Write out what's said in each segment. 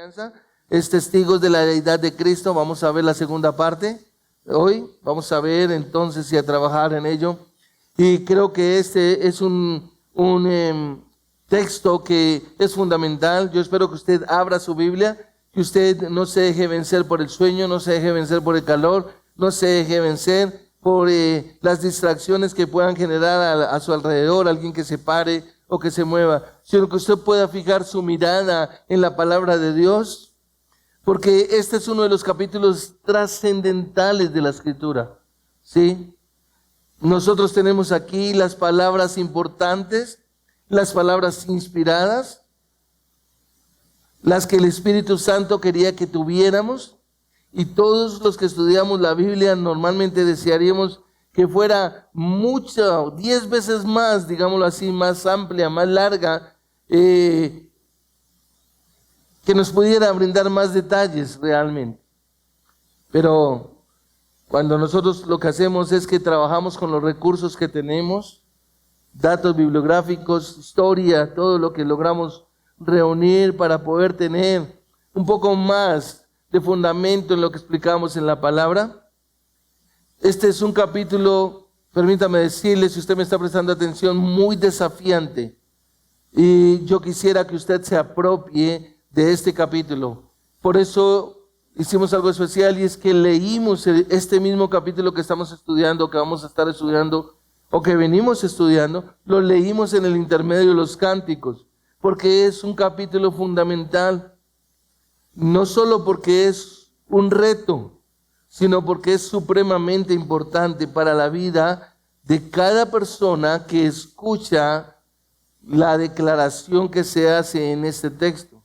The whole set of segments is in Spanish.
enseñanza es testigos de la deidad de Cristo. Vamos a ver la segunda parte hoy. Vamos a ver entonces y a trabajar en ello. Y creo que este es un texto que es fundamental. Yo espero que usted abra su Biblia, que usted no se deje vencer por el sueño, no se deje vencer por el calor, no se deje vencer por las distracciones que puedan generar a su alrededor, alguien que se pare o que se mueva, sino que usted pueda fijar su mirada en la palabra de Dios, porque este es uno de los capítulos trascendentales de la Escritura, ¿sí? Nosotros tenemos aquí las palabras importantes, las palabras inspiradas, las que el Espíritu Santo quería que tuviéramos, y todos los que estudiamos la Biblia normalmente desearíamos que fuera mucho, 10 veces más, digámoslo así, más amplia, más larga, que nos pudiera brindar más detalles realmente. Pero cuando nosotros lo que hacemos es que trabajamos con los recursos que tenemos, datos bibliográficos, historia, todo lo que logramos reunir para poder tener un poco más de fundamento en lo que explicamos en la palabra. Este es un capítulo, permítame decirle, si usted me está prestando atención, muy desafiante. Y yo quisiera que usted se apropie de este capítulo. Por eso hicimos algo especial, y es que leímos este mismo capítulo que estamos estudiando, que vamos a estar estudiando, o que venimos estudiando, lo leímos en el intermedio de los cánticos, porque es un capítulo fundamental. No solo porque es un reto, sino porque es supremamente importante para la vida de cada persona que escucha la declaración que se hace en este texto.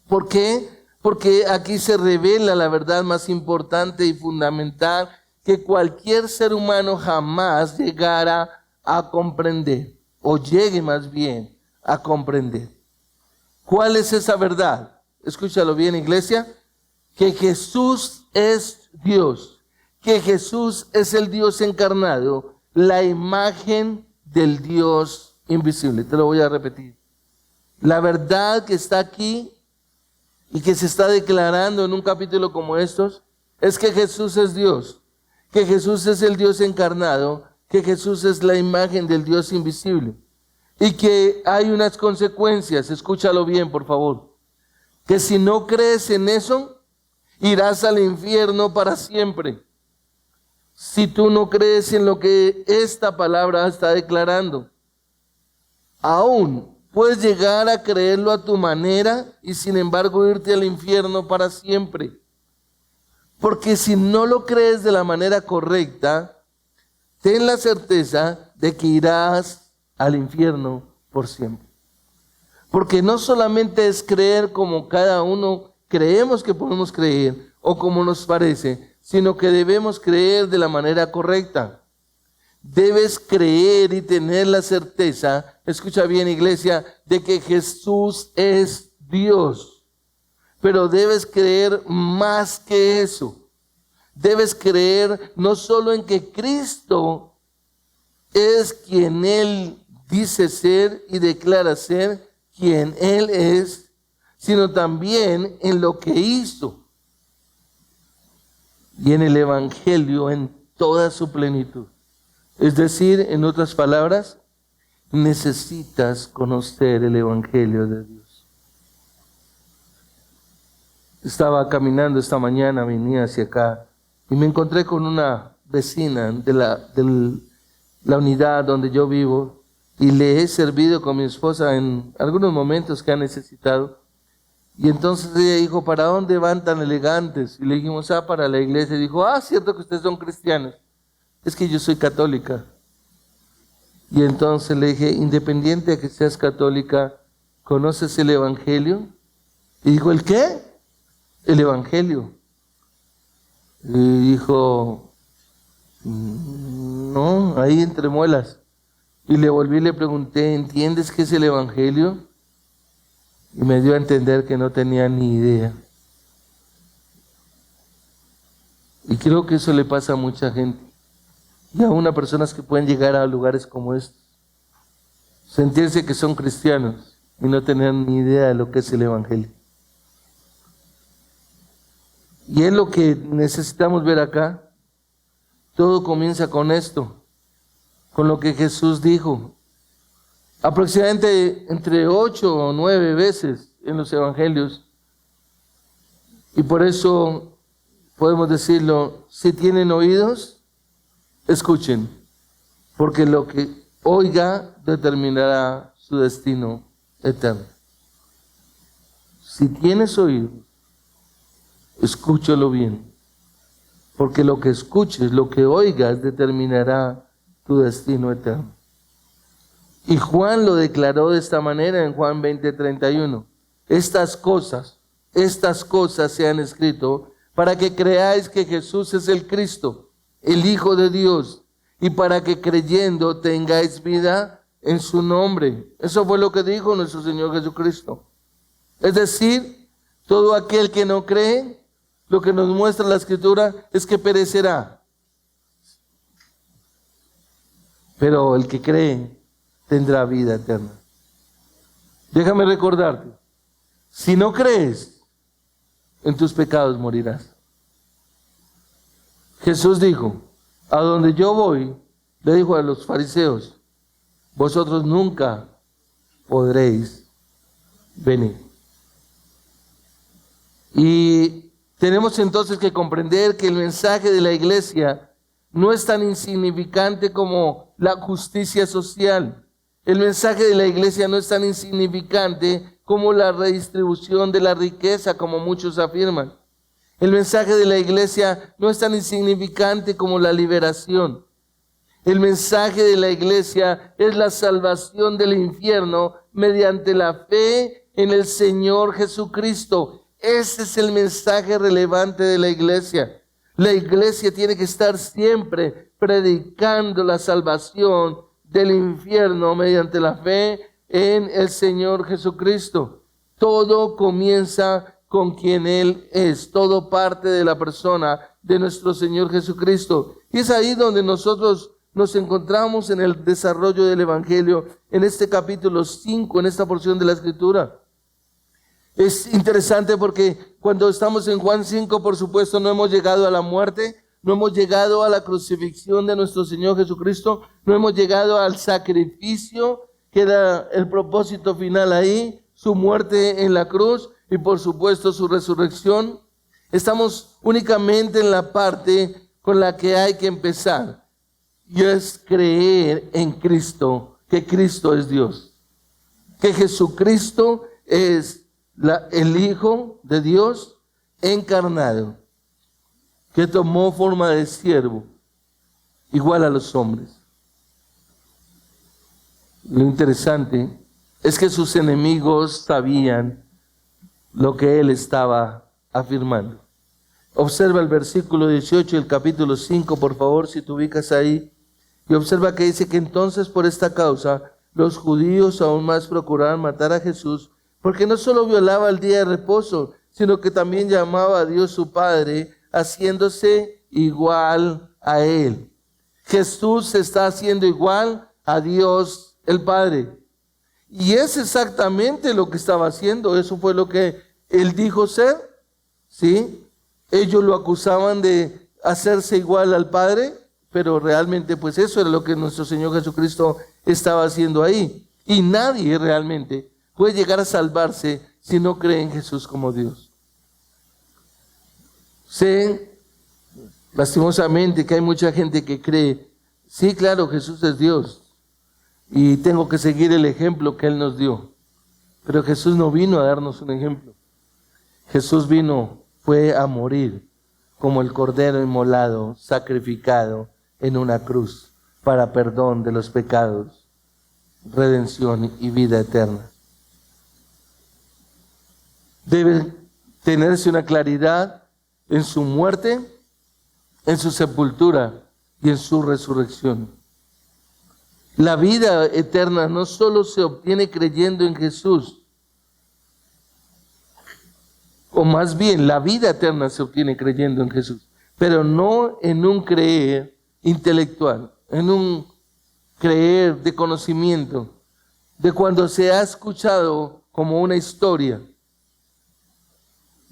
¿Por qué? Porque aquí se revela la verdad más importante y fundamental que cualquier ser humano jamás llegara a comprender, o llegue más bien a comprender. ¿Cuál es esa verdad? Escúchalo bien, iglesia, que Jesús es Dios, que Jesús es el Dios encarnado, la imagen del Dios invisible. Te lo voy a repetir. La verdad que está aquí y que se está declarando en un capítulo como estos es que Jesús es Dios, que Jesús es el Dios encarnado, que Jesús es la imagen del Dios invisible y que hay unas consecuencias. Escúchalo bien, por favor. Que si no crees en eso, irás al infierno para siempre. Si tú no crees en lo que esta palabra está declarando, aún puedes llegar a creerlo a tu manera y sin embargo irte al infierno para siempre. Porque si no lo crees de la manera correcta, ten la certeza de que irás al infierno por siempre. Porque no solamente es creer como cada uno creemos que podemos creer o como nos parece, sino que debemos creer de la manera correcta. Debes creer y tener la certeza, escucha bien, iglesia, de que Jesús es Dios. Pero debes creer más que eso. Debes creer no solo en que Cristo es quien Él dice ser y declara ser, quien Él es, sino también en lo que hizo y en el Evangelio en toda su plenitud. Es decir, en otras palabras, necesitas conocer el Evangelio de Dios. Estaba caminando esta mañana, venía hacia acá y me encontré con una vecina de la unidad donde yo vivo, y le he servido con mi esposa en algunos momentos que ha necesitado. Y entonces ella dijo, ¿para dónde van tan elegantes? Y le dijimos, para la iglesia. Y dijo, cierto que ustedes son cristianos. Es que yo soy católica. Y entonces le dije, independiente de que seas católica, ¿conoces el Evangelio? Y dijo, ¿el qué? El Evangelio. Y dijo, no, ahí entre muelas. Y le volví y le pregunté, ¿entiendes qué es el Evangelio? Y me dio a entender que no tenía ni idea. Y creo que eso le pasa a mucha gente. Y aún a personas que pueden llegar a lugares como estos. Sentirse que son cristianos y no tener ni idea de lo que es el Evangelio. Y es lo que necesitamos ver acá. Todo comienza con esto, con lo que Jesús dijo. Aproximadamente entre 8 o 9 veces en los evangelios. Y por eso podemos decirlo, si tienen oídos, escuchen, porque lo que oiga determinará su destino eterno. Si tienes oídos, escúchalo bien, porque lo que escuches, lo que oigas, determinará tu destino eterno. Y Juan lo declaró de esta manera en Juan 20:31. Estas cosas se han escrito para que creáis que Jesús es el Cristo, el Hijo de Dios, y para que creyendo tengáis vida en su nombre. Eso fue lo que dijo nuestro Señor Jesucristo. Es decir, todo aquel que no cree, lo que nos muestra la Escritura es que perecerá. Pero el que cree tendrá vida eterna. Déjame recordarte, si no crees, en tus pecados morirás. Jesús dijo, a donde yo voy, le dijo a los fariseos, vosotros nunca podréis venir. Y tenemos entonces que comprender que el mensaje de la iglesia no es tan insignificante como la justicia social. El mensaje de la iglesia no es tan insignificante como la redistribución de la riqueza, como muchos afirman. El mensaje de la iglesia no es tan insignificante como la liberación. El mensaje de la iglesia es la salvación del infierno mediante la fe en el Señor Jesucristo. Ese es el mensaje relevante de la iglesia. La iglesia tiene que estar siempre predicando la salvación del infierno mediante la fe en el Señor Jesucristo. Todo comienza con quien Él es. Todo parte de la persona de nuestro Señor Jesucristo. Y es ahí donde nosotros nos encontramos en el desarrollo del Evangelio, en este capítulo 5, en esta porción de la Escritura. Es interesante porque cuando estamos en Juan 5, por supuesto, no hemos llegado a la muerte, no hemos llegado a la crucifixión de nuestro Señor Jesucristo, no hemos llegado al sacrificio, que era el propósito final ahí, su muerte en la cruz y por supuesto su resurrección. Estamos únicamente en la parte con la que hay que empezar, y es creer en Cristo, que Cristo es Dios, que Jesucristo es el Hijo de Dios encarnado, que tomó forma de siervo, igual a los hombres. Lo interesante es que sus enemigos sabían lo que él estaba afirmando. Observa el versículo 18 del capítulo 5, por favor, si te ubicas ahí, y observa que dice que entonces por esta causa los judíos aún más procuraban matar a Jesús, porque no solo violaba el día de reposo, sino que también llamaba a Dios su Padre, haciéndose igual a Él. Jesús se está haciendo igual a Dios el Padre. Y es exactamente lo que estaba haciendo. Eso fue lo que Él dijo ser. ¿Sí? Ellos lo acusaban de hacerse igual al Padre, pero realmente pues eso era lo que nuestro Señor Jesucristo estaba haciendo ahí. Y nadie realmente puede llegar a salvarse si no cree en Jesús como Dios. Sé, lastimosamente, que hay mucha gente que cree, sí, claro, Jesús es Dios y tengo que seguir el ejemplo que Él nos dio. Pero Jesús no vino a darnos un ejemplo. Jesús fue a morir como el cordero inmolado, sacrificado en una cruz para perdón de los pecados, redención y vida eterna. Debe tenerse una claridad en su muerte, en su sepultura y en su resurrección. La vida eterna no solo se obtiene creyendo en Jesús, o más bien la vida eterna se obtiene creyendo en Jesús, pero no en un creer intelectual, en un creer de conocimiento, de cuando se ha escuchado como una historia.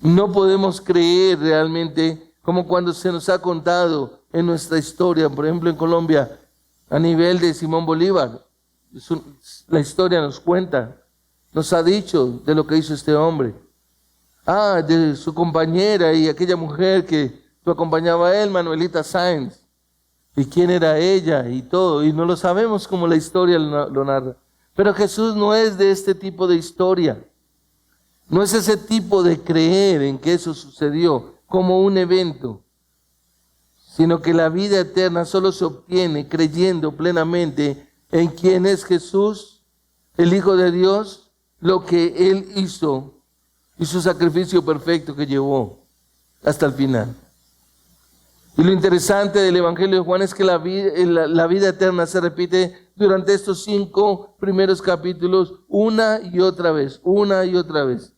No podemos creer realmente como cuando se nos ha contado en nuestra historia, por ejemplo en Colombia, a nivel de Simón Bolívar. La historia nos cuenta, nos ha dicho de lo que hizo este hombre. De su compañera y aquella mujer que lo acompañaba a él, Manuelita Sáenz. ¿Y quién era ella? Y todo. Y no lo sabemos como la historia lo narra. Pero Jesús no es de este tipo de historia. No es ese tipo de creer en que eso sucedió como un evento. Sino que la vida eterna solo se obtiene creyendo plenamente en quién es Jesús, el Hijo de Dios, lo que Él hizo y su sacrificio perfecto que llevó hasta el final. Y lo interesante del Evangelio de Juan es que la vida eterna se repite durante estos 5 primeros capítulos una y otra vez, una y otra vez.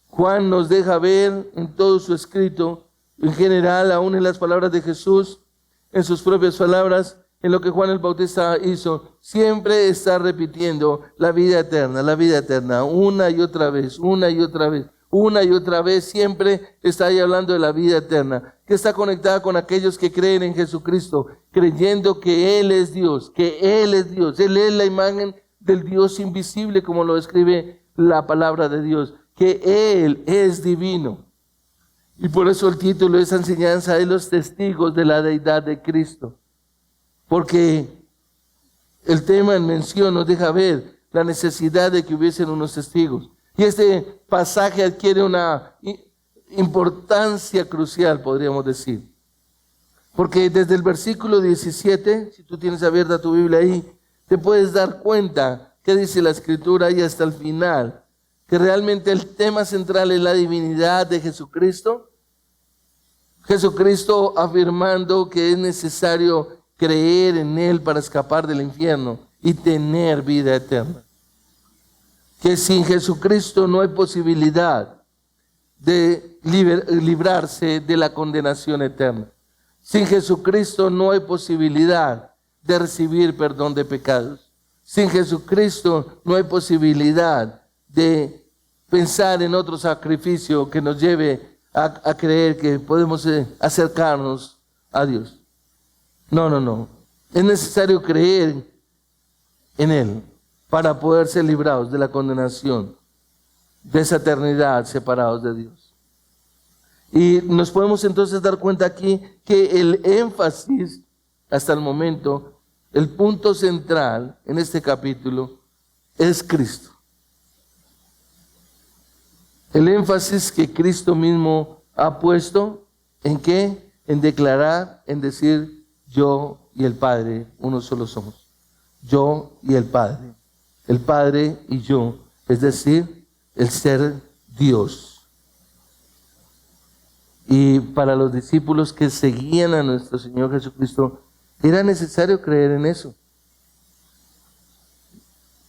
Juan nos deja ver en todo su escrito, en general, aún en las palabras de Jesús, en sus propias palabras, en lo que Juan el Bautista hizo, siempre está repitiendo la vida eterna, una y otra vez, una y otra vez. Una y otra vez siempre está ahí hablando de la vida eterna, que está conectada con aquellos que creen en Jesucristo, creyendo que Él es Dios, que Él es Dios. Él es la imagen del Dios invisible, como lo describe la palabra de Dios, que Él es divino. Y por eso el título de esa enseñanza es Los testigos de la deidad de Cristo. Porque el tema en mención nos deja ver la necesidad de que hubiesen unos testigos. Y este pasaje adquiere una importancia crucial, podríamos decir. Porque desde el versículo 17, si tú tienes abierta tu Biblia ahí, te puedes dar cuenta qué dice la Escritura y hasta el final, que realmente el tema central es la divinidad de Jesucristo. Jesucristo afirmando que es necesario creer en Él para escapar del infierno y tener vida eterna. Que sin Jesucristo no hay posibilidad de librarse de la condenación eterna. Sin Jesucristo no hay posibilidad de recibir perdón de pecados. Sin Jesucristo no hay posibilidad de pensar en otro sacrificio que nos lleve a creer que podemos acercarnos a Dios. No. Es necesario creer en Él para poder ser librados de la condenación, de esa eternidad separados de Dios. Y nos podemos entonces dar cuenta aquí que el énfasis, hasta el momento, el punto central en este capítulo es Cristo. El énfasis que Cristo mismo ha puesto, ¿en qué? En declarar, en decir, yo y el Padre, uno solo somos. Yo y el Padre y yo, es decir, el ser Dios. Y para los discípulos que seguían a nuestro Señor Jesucristo, era necesario creer en eso.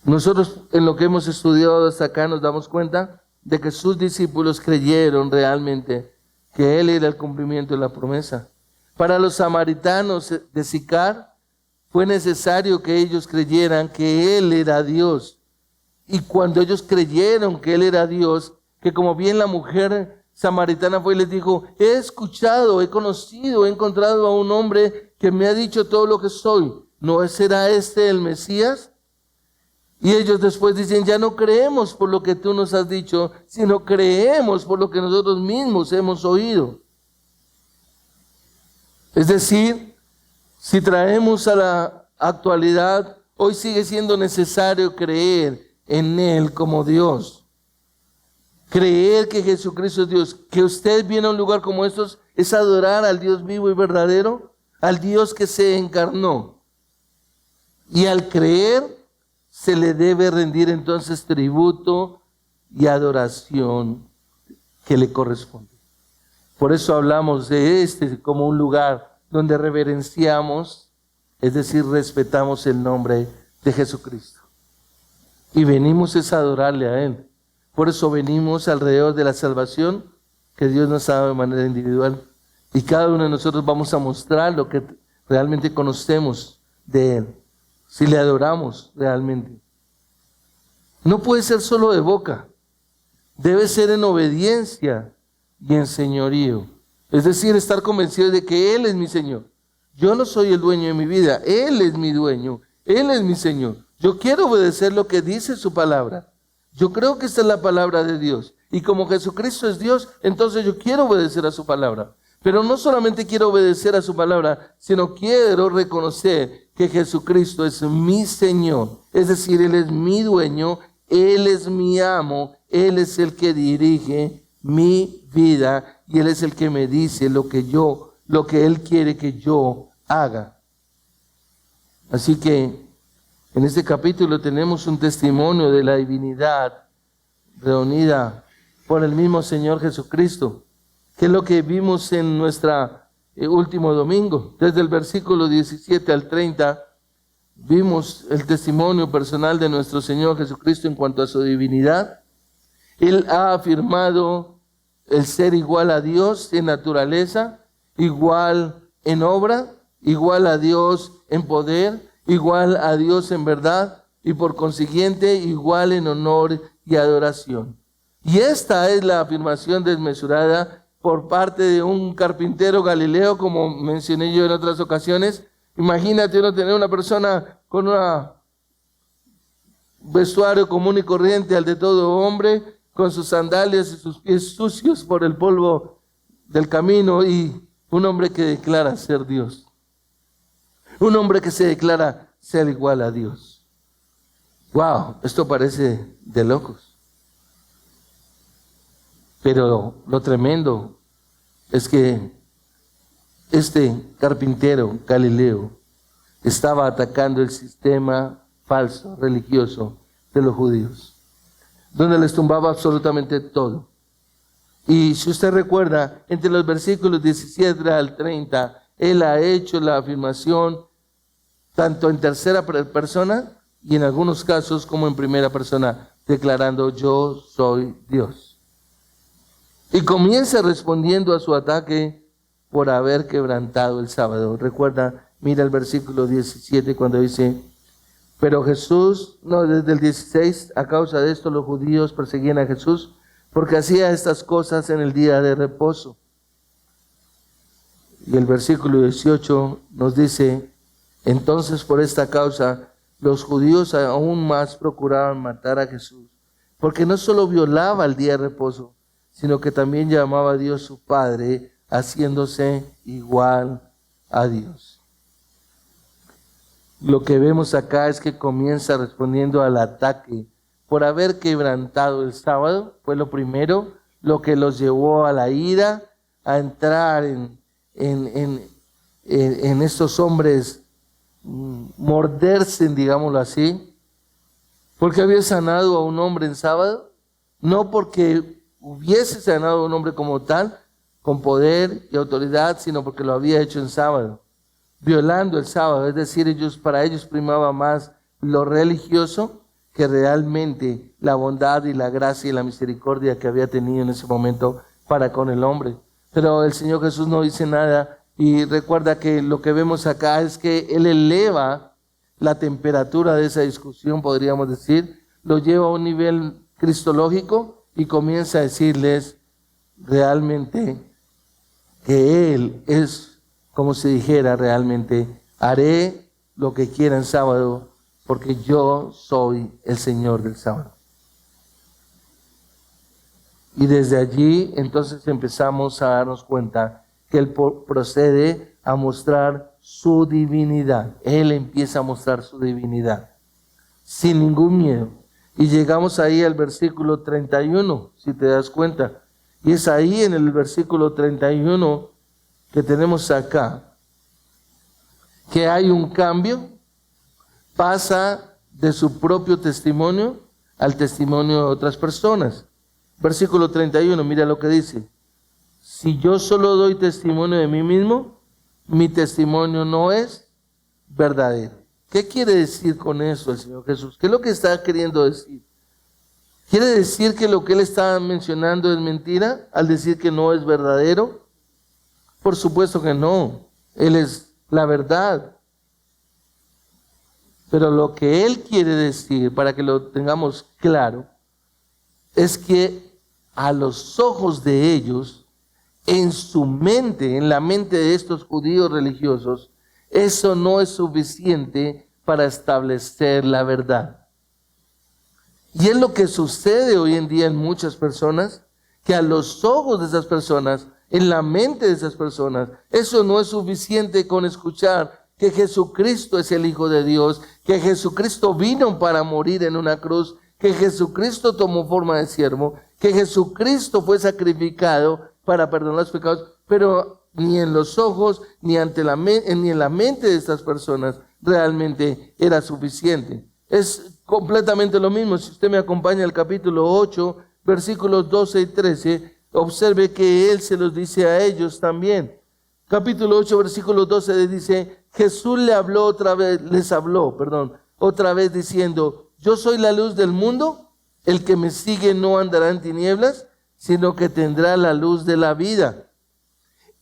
Nosotros en lo que hemos estudiado hasta acá nos damos cuenta de que sus discípulos creyeron realmente que Él era el cumplimiento de la promesa. Para los samaritanos de Sicar, fue necesario que ellos creyeran que Él era Dios. Y cuando ellos creyeron que Él era Dios, que como bien la mujer samaritana fue y les dijo, he escuchado, he conocido, he encontrado a un hombre que me ha dicho todo lo que soy. ¿No será este el Mesías? Y ellos después dicen, ya no creemos por lo que tú nos has dicho, sino creemos por lo que nosotros mismos hemos oído. Es decir, si traemos a la actualidad, hoy sigue siendo necesario creer en Él como Dios. Creer que Jesucristo es Dios. Que usted viene a un lugar como estos es adorar al Dios vivo y verdadero, al Dios que se encarnó. Y al creer se le debe rendir entonces tributo y adoración que le corresponde. Por eso hablamos de este como un lugar donde reverenciamos, es decir, respetamos el nombre de Jesucristo. Y venimos es a adorarle a Él. Por eso venimos alrededor de la salvación que Dios nos ha dado de manera individual. Y cada uno de nosotros vamos a mostrar lo que realmente conocemos de Él. Si le adoramos realmente. No puede ser solo de boca. Debe ser en obediencia y en señorío. Es decir, estar convencido de que Él es mi Señor. Yo no soy el dueño de mi vida, Él es mi dueño, Él es mi Señor. Yo quiero obedecer lo que dice su palabra. Yo creo que esta es la palabra de Dios. Y como Jesucristo es Dios, entonces yo quiero obedecer a su palabra. Pero no solamente quiero obedecer a su palabra, sino quiero reconocer que Jesucristo es mi Señor. Es decir, Él es mi dueño, Él es mi amo, Él es el que dirige mi vida y Él es el que me dice lo que Él quiere que yo haga. Así que en este capítulo tenemos un testimonio de la divinidad reunida por el mismo Señor Jesucristo, que es lo que vimos en nuestro último domingo. Desde el versículo 17 al 30 vimos el testimonio personal de nuestro Señor Jesucristo en cuanto a su divinidad. Él ha afirmado el ser igual a Dios en naturaleza, igual en obra, igual a Dios en poder, igual a Dios en verdad y por consiguiente igual en honor y adoración. Y esta es la afirmación desmesurada por parte de un carpintero galileo, como mencioné yo en otras ocasiones. Imagínate uno tener una persona con un vestuario común y corriente al de todo hombre, con sus sandalias y sus pies sucios por el polvo del camino, y un hombre que declara ser Dios. Un hombre que se declara ser igual a Dios. ¡Wow! Esto parece de locos. Pero lo tremendo es que este carpintero galileo estaba atacando el sistema falso, religioso de los judíos, donde les tumbaba absolutamente todo. Y si usted recuerda, entre los versículos 17 al 30, él ha hecho la afirmación tanto en tercera persona y en algunos casos como en primera persona, declarando: yo soy Dios. Y comienza respondiendo a su ataque por haber quebrantado el sábado. Recuerda, mira el versículo 17 cuando dice: pero Jesús, desde el 16, a causa de esto los judíos perseguían a Jesús porque hacía estas cosas en el día de reposo. Y el versículo 18 nos dice: entonces por esta causa los judíos aún más procuraban matar a Jesús, porque no solo violaba el día de reposo, sino que también llamaba a Dios su Padre, haciéndose igual a Dios. Lo que vemos acá es que comienza respondiendo al ataque por haber quebrantado el sábado. Fue lo primero, lo que los llevó a la ira, a entrar en estos hombres, morderse, digámoslo así, porque había sanado a un hombre en sábado, no porque hubiese sanado a un hombre como tal, con poder y autoridad, sino porque lo había hecho en sábado, violando el sábado. Es decir, para ellos primaba más lo religioso que realmente la bondad y la gracia y la misericordia que había tenido en ese momento para con el hombre. Pero el Señor Jesús no dice nada, y recuerda que lo que vemos acá es que Él eleva la temperatura de esa discusión, podríamos decir, lo lleva a un nivel cristológico y comienza a decirles realmente que Él es, como si dijera realmente: haré lo que quiera en sábado, porque yo soy el Señor del sábado. Y desde allí entonces empezamos a darnos cuenta que Él procede a mostrar su divinidad. Él empieza a mostrar su divinidad sin ningún miedo. Y llegamos ahí al versículo 31, si te das cuenta. Y es ahí en el versículo 31 que tenemos acá que hay un cambio. Pasa de su propio testimonio al testimonio de otras personas. Versículo 31, mira lo que dice: si yo solo doy testimonio de mí mismo, mi testimonio no es verdadero. ¿Qué quiere decir con eso el Señor Jesús? ¿Qué es lo que está queriendo decir? ¿Quiere decir que lo que Él está mencionando es mentira al decir que no es verdadero? Por supuesto que no. Él es la verdad. Pero lo que Él quiere decir, para que lo tengamos claro, es que a los ojos de ellos, en su mente, en la mente de estos judíos religiosos, eso no es suficiente para establecer la verdad. Y es lo que sucede hoy en día en muchas personas, que a los ojos de esas personas, en la mente de esas personas, eso no es suficiente con escuchar que Jesucristo es el Hijo de Dios, que Jesucristo vino para morir en una cruz, que Jesucristo tomó forma de siervo, que Jesucristo fue sacrificado para perdonar los pecados, pero ni en los ojos, ni en la mente de estas personas realmente era suficiente. Es completamente lo mismo. Si usted me acompaña al capítulo 8, versículos 12 y 13, observe que Él se los dice a ellos también. Capítulo 8, versículo 12 dice, Jesús les habló otra vez diciendo, yo soy la luz del mundo, el que me sigue no andará en tinieblas, sino que tendrá la luz de la vida.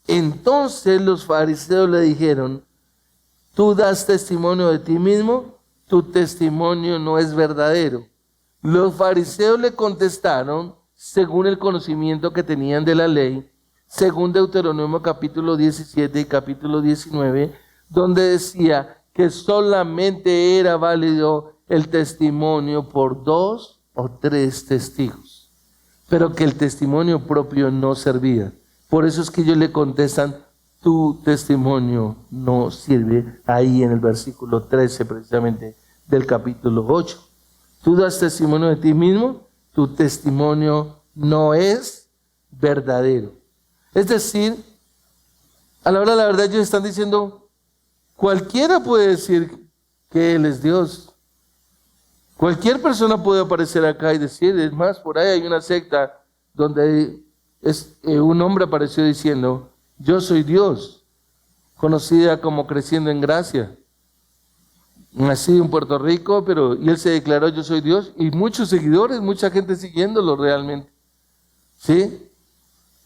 Entonces los fariseos le dijeron, tú das testimonio de ti mismo, tu testimonio no es verdadero. Los fariseos le contestaron, según el conocimiento que tenían de la ley, según Deuteronomio capítulo 17 y capítulo 19, donde decía que solamente era válido el testimonio por 2 o 3 testigos, pero que el testimonio propio no servía. Por eso es que ellos le contestan, tu testimonio no sirve, ahí en el versículo 13 precisamente del capítulo 8. Tú das testimonio de ti mismo, tu testimonio no es verdadero. Es decir, a la hora de la verdad ellos están diciendo, cualquiera puede decir que Él es Dios. Cualquier persona puede aparecer acá y decir, es más, por ahí hay una secta donde un hombre apareció diciendo, yo soy Dios, conocida como Creciendo en Gracia. Nací en Puerto Rico, y él se declaró, yo soy Dios, y muchos seguidores, mucha gente siguiéndolo realmente. ¿Sí?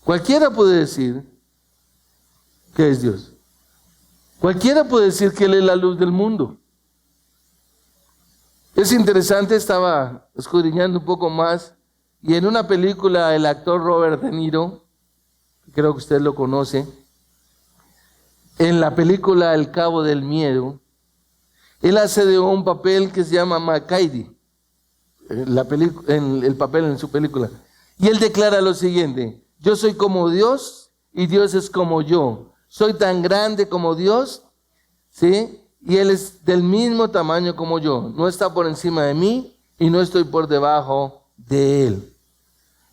Cualquiera puede decir que es Dios. Cualquiera puede decir que Él es la luz del mundo. Es interesante, estaba escudriñando un poco más, y en una película el actor Robert De Niro, creo que usted lo conoce, en la película El Cabo del Miedo, él hace de un papel que se llama MacCady, el papel en su película. Y él declara lo siguiente, yo soy como Dios y Dios es como yo. Soy tan grande como Dios, ¿sí? Y Él es del mismo tamaño como yo. No está por encima de mí y no estoy por debajo de Él.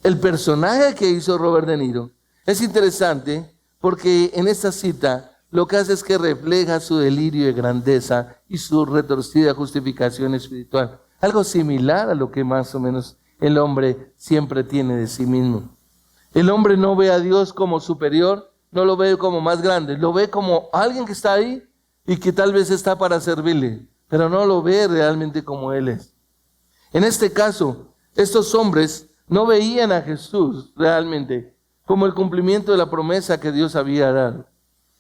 El personaje que hizo Robert De Niro es interesante porque en esta cita lo que hace es que refleja su delirio de grandeza y su retorcida justificación espiritual. Algo similar a lo que más o menos el hombre siempre tiene de sí mismo. El hombre no ve a Dios como superior, no lo ve como más grande, lo ve como alguien que está ahí y que tal vez está para servirle, pero no lo ve realmente como Él es. En este caso, estos hombres no veían a Jesús realmente como el cumplimiento de la promesa que Dios había dado.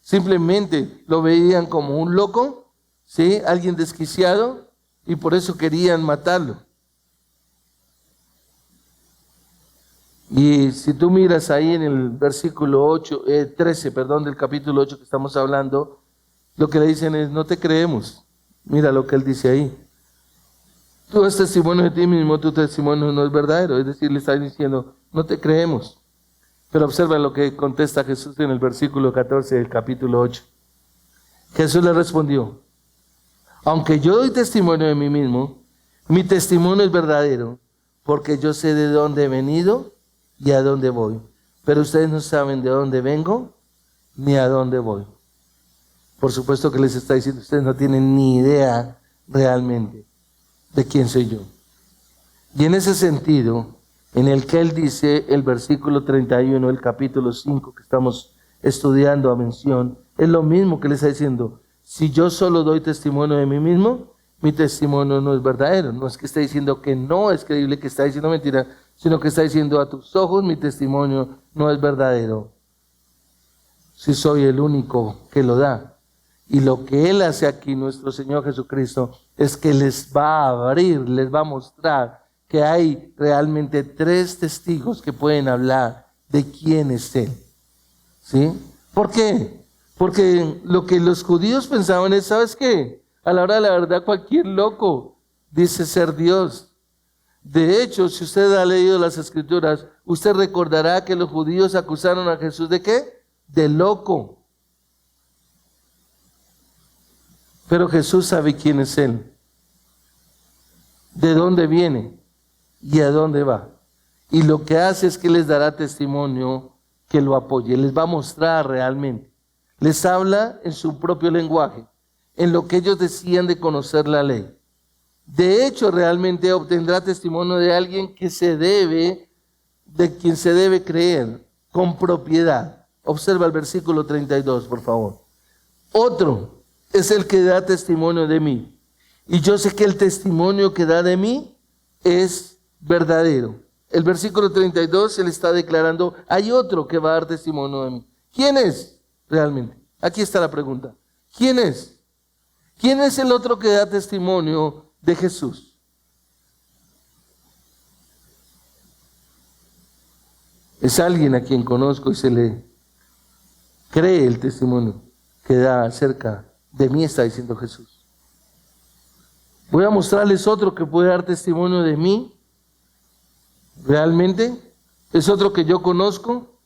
Simplemente lo veían como un loco, ¿sí? Alguien desquiciado, y por eso querían matarlo. Y si tú miras ahí en el versículo 13 del capítulo 8 que estamos hablando, lo que le dicen es, no te creemos. Mira lo que él dice ahí. Tú das testimonio de ti mismo, tu testimonio no es verdadero. Es decir, le está diciendo, no te creemos. Pero observa lo que contesta Jesús en el versículo 14 del capítulo 8. Jesús le respondió, aunque yo doy testimonio de mí mismo, mi testimonio es verdadero, porque yo sé de dónde he venido y a dónde voy. Pero ustedes no saben de dónde vengo ni a dónde voy. Por supuesto que les está diciendo, ustedes no tienen ni idea realmente de quién soy yo. Y en ese sentido, en el que él dice, el versículo 31 del capítulo 5 que estamos estudiando a mención, es lo mismo que le está diciendo, si yo solo doy testimonio de mí mismo, mi testimonio no es verdadero. No es que esté diciendo que no es creíble, que está diciendo mentira, sino que está diciendo a tus ojos mi testimonio no es verdadero. Si soy el único que lo da. Y lo que Él hace aquí, nuestro Señor Jesucristo, es que les va a abrir, les va a mostrar que hay realmente 3 testigos que pueden hablar de quién es Él. ¿Sí? ¿Por qué? Porque lo que los judíos pensaban es, ¿sabes qué? A la hora de la verdad cualquier loco dice ser Dios. De hecho, si usted ha leído las Escrituras, usted recordará que los judíos acusaron a Jesús ¿de qué? De loco. Pero Jesús sabe quién es Él, de dónde viene y a dónde va. Y lo que hace es que les dará testimonio que lo apoye, les va a mostrar realmente. Les habla en su propio lenguaje, en lo que ellos decían de conocer la ley. De hecho, realmente obtendrá testimonio de alguien de quien se debe creer con propiedad. Observa el versículo 32, por favor. Otro es el que da testimonio de mí. Y yo sé que el testimonio que da de mí es verdadero. El versículo 32 él está declarando, hay otro que va a dar testimonio de mí. ¿Quién es realmente? Aquí está la pregunta. ¿Quién es? ¿Quién es el otro que da testimonio de Jesús? Es alguien a quien conozco y se le cree el testimonio que da acerca de mí, está diciendo Jesús. Voy a mostrarles otro que puede dar testimonio de mí. Realmente es otro que yo conozco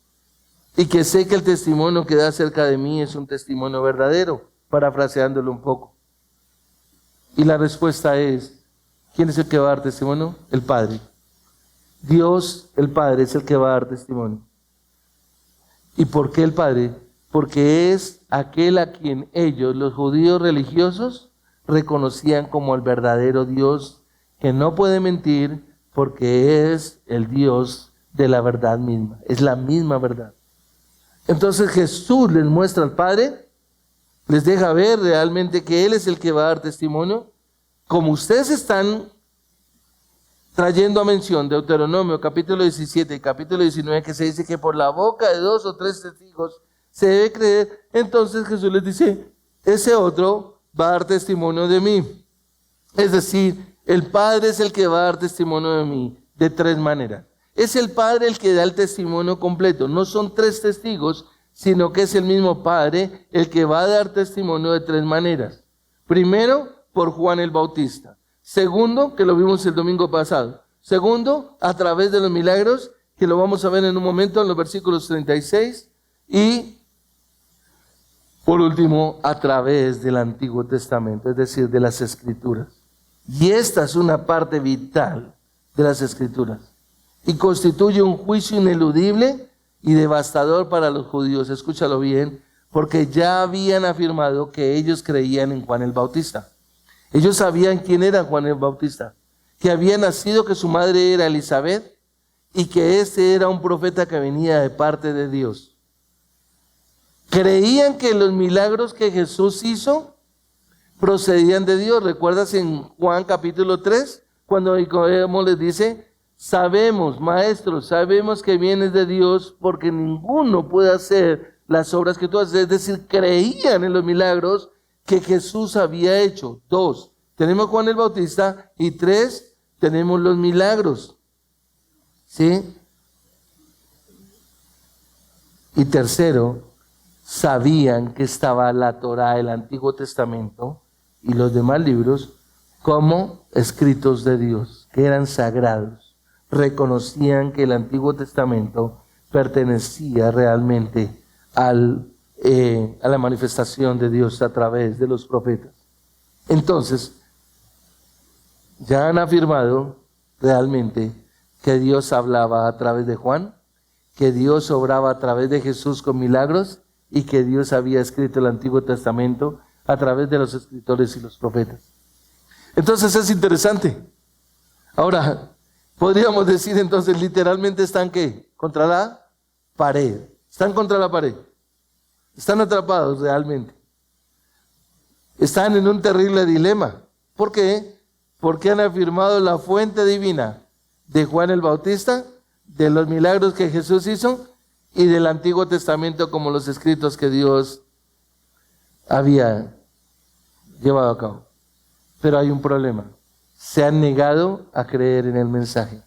y que sé que el testimonio que da acerca de mí es un testimonio verdadero, parafraseándolo un poco. Y la respuesta es, ¿quién es el que va a dar testimonio? El Padre. Dios, el Padre, es el que va a dar testimonio. ¿Y por qué el Padre? Porque es aquel a quien ellos, los judíos religiosos, reconocían como el verdadero Dios, que no puede mentir porque es el Dios de la verdad misma, es la misma verdad. Entonces Jesús les muestra al Padre, les deja ver realmente que Él es el que va a dar testimonio. Como ustedes están trayendo a mención Deuteronomio capítulo 17 y capítulo 19, que se dice que por la boca de 2 o 3 testigos se debe creer, entonces Jesús les dice, ese otro va a dar testimonio de mí. Es decir, el Padre es el que va a dar testimonio de mí de 3 maneras. Es el Padre el que da el testimonio completo. No son 3 testigos, sino que es el mismo Padre el que va a dar testimonio de 3 maneras. Primero, por Juan el Bautista. Segundo, que lo vimos el domingo pasado. Segundo, a través de los milagros, que lo vamos a ver en un momento en los versículos 36. Y por último, a través del Antiguo Testamento, es decir, de las Escrituras. Y esta es una parte vital de las Escrituras. Y constituye un juicio ineludible y devastador para los judíos. Escúchalo bien, porque ya habían afirmado que ellos creían en Juan el Bautista. Ellos sabían quién era Juan el Bautista, que había nacido, que su madre era Elizabeth y que este era un profeta que venía de parte de Dios. Creían que los milagros que Jesús hizo procedían de Dios. ¿Recuerdas en Juan capítulo 3? Cuando Nicodemo les dice, sabemos, maestros, sabemos que vienes de Dios porque ninguno puede hacer las obras que tú haces. Es decir, creían en los milagros que Jesús había hecho. 2, tenemos Juan el Bautista y 3, tenemos los milagros. ¿Sí? Y tercero, sabían que estaba la Torá, el Antiguo Testamento y los demás libros como escritos de Dios, que eran sagrados. Reconocían que el Antiguo Testamento pertenecía realmente a la manifestación de Dios a través de los profetas. Entonces, ya han afirmado realmente que Dios hablaba a través de Juan, que Dios obraba a través de Jesús con milagros y que Dios había escrito el Antiguo Testamento a través de los escritores y los profetas. Entonces es interesante. Ahora, podríamos decir entonces literalmente están ¿qué? Contra la pared. Están contra la pared. Están atrapados realmente. Están en un terrible dilema. ¿Por qué? Porque han afirmado la fuente divina de Juan el Bautista, de los milagros que Jesús hizo y del Antiguo Testamento como los escritos que Dios había llevado a cabo. Pero hay un problema. Se han negado a creer en el mensaje.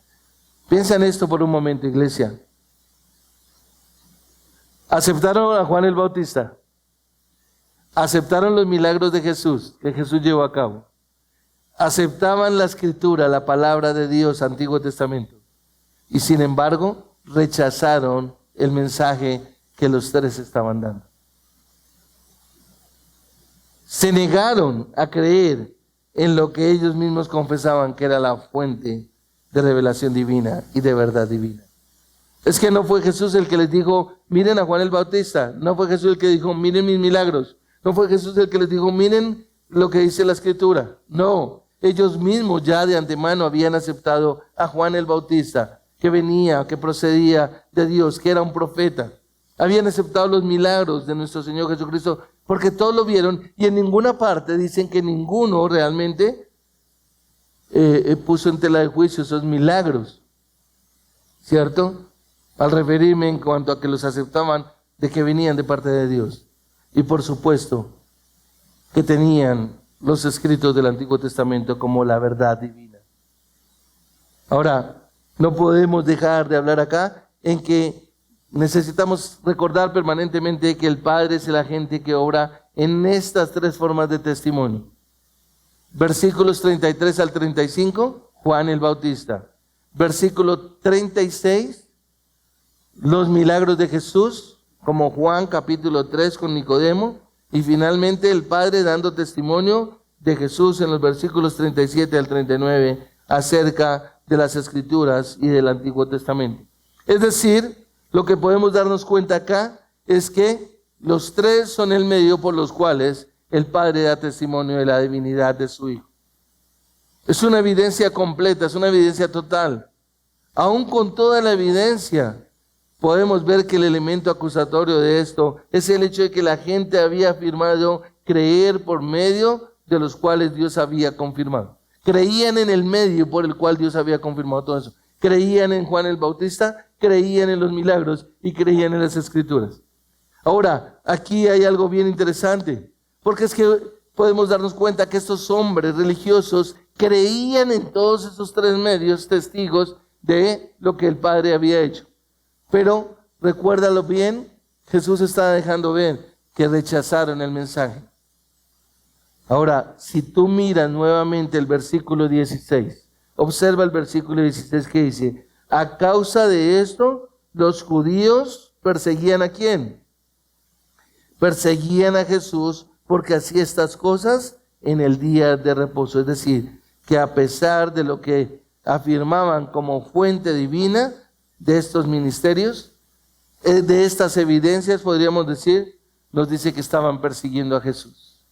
Piensa en esto por un momento, iglesia. Aceptaron a Juan el Bautista. Aceptaron los milagros de Jesús, que Jesús llevó a cabo. Aceptaban la Escritura, la palabra de Dios, Antiguo Testamento. Y sin embargo, rechazaron el mensaje que los tres estaban dando. Se negaron a creer en lo que ellos mismos confesaban que era la fuente de revelación divina y de verdad divina. Es que no fue Jesús el que les dijo, miren a Juan el Bautista. No fue Jesús el que dijo, miren mis milagros. No fue Jesús el que les dijo, miren lo que dice la Escritura. No, ellos mismos ya de antemano habían aceptado a Juan el Bautista, que venía, que procedía de Dios, que era un profeta. Habían aceptado los milagros de nuestro Señor Jesucristo, porque todos lo vieron, y en ninguna parte dicen que ninguno realmente puso en tela de juicio esos milagros, ¿cierto? Al referirme en cuanto a que los aceptaban de que venían de parte de Dios. Y por supuesto que tenían los escritos del Antiguo Testamento como la verdad divina. Ahora, no podemos dejar de hablar acá en que necesitamos recordar permanentemente que el Padre es el agente que obra en estas tres formas de testimonio. Versículos 33 al 35, Juan el Bautista. Versículo 36, los milagros de Jesús, como Juan capítulo 3 con Nicodemo. Y finalmente el Padre dando testimonio de Jesús en los versículos 37 al 39 acerca de las Escrituras y del Antiguo Testamento. Es decir, lo que podemos darnos cuenta acá es que los tres son el medio por los cuales el Padre da testimonio de la divinidad de su Hijo. Es una evidencia completa, es una evidencia total. Aún con toda la evidencia, podemos ver que el elemento acusatorio de esto es el hecho de que la gente había afirmado creer por medio de los cuales Dios había confirmado. Creían en el medio por el cual Dios había confirmado todo eso. Creían en Juan el Bautista, creían en los milagros y creían en las Escrituras. Ahora, aquí hay algo bien interesante, porque es que podemos darnos cuenta que estos hombres religiosos creían en todos esos tres medios testigos de lo que el Padre había hecho. Pero, recuérdalo bien, Jesús está dejando ver que rechazaron el mensaje. Ahora, si tú miras nuevamente el versículo 16, observa el versículo 16 que dice, a causa de esto, los judíos perseguían ¿a quién? Perseguían a Jesús porque hacía estas cosas en el día de reposo. Es decir, que a pesar de lo que afirmaban como fuente divina de estos ministerios, de estas evidencias, podríamos decir, nos dice que estaban persiguiendo a Jesús.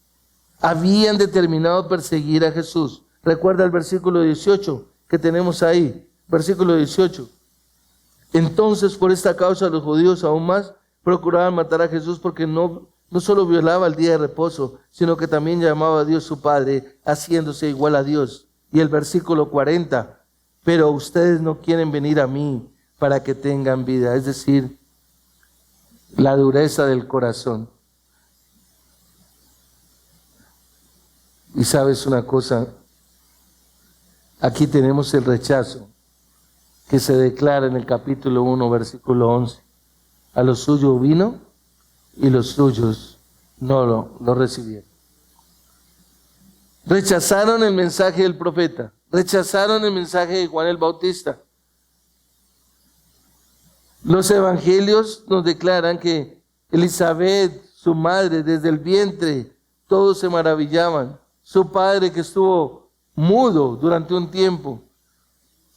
Habían determinado perseguir a Jesús. Recuerda el versículo 18 que tenemos ahí. Versículo 18. Entonces, por esta causa, los judíos aún más procuraban matar a Jesús porque no solo violaba el día de reposo, sino que también llamaba a Dios su Padre, haciéndose igual a Dios. Y el versículo 40. Pero ustedes no quieren venir a mí para que tengan vida. Es decir, la dureza del corazón. Y sabes una cosa, aquí tenemos el rechazo que se declara en el capítulo 1, versículo 11. A los suyos vino y los suyos no lo recibieron. Rechazaron el mensaje del profeta, rechazaron el mensaje de Juan el Bautista. Los evangelios nos declaran que Elizabeth, su madre, desde el vientre, todos se maravillaban. Su padre que estuvo mudo durante un tiempo,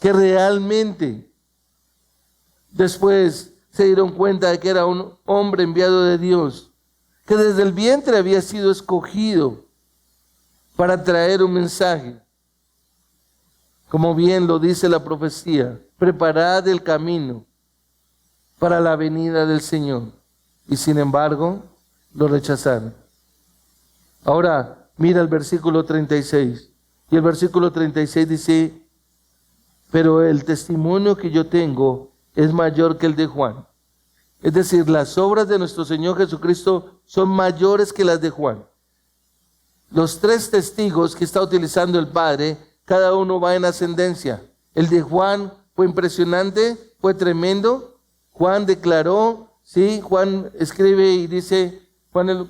que realmente después se dieron cuenta de que era un hombre enviado de Dios, que desde el vientre había sido escogido para traer un mensaje. Como bien lo dice la profecía, preparad el camino para la venida del Señor. Y sin embargo, lo rechazaron. Ahora, mira el versículo 36. Y el versículo 36 dice, pero el testimonio que yo tengo es mayor que el de Juan. Es decir, las obras de nuestro Señor Jesucristo son mayores que las de Juan. Los tres testigos que está utilizando el Padre, cada uno va en ascendencia. El de Juan fue impresionante, fue tremendo. Juan declaró ¿sí? Juan escribe y dice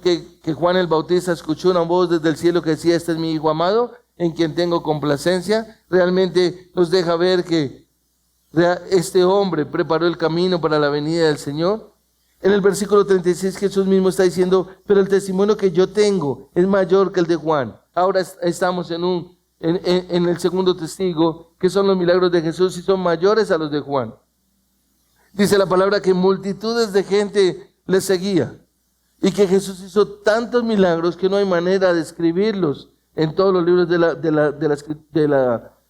que Juan el Bautista escuchó una voz desde el cielo que decía: este es mi Hijo amado, en quien tengo complacencia. Realmente nos deja ver que este hombre preparó el camino para la venida del Señor. En el versículo 36 Jesús mismo está diciendo: pero el testimonio que yo tengo es mayor que el de Juan. Ahora estamos en el segundo testigo, que son los milagros de Jesús, y son mayores a los de Juan. Dice la palabra que multitudes de gente le seguía, y que Jesús hizo tantos milagros que no hay manera de escribirlos en todos los libros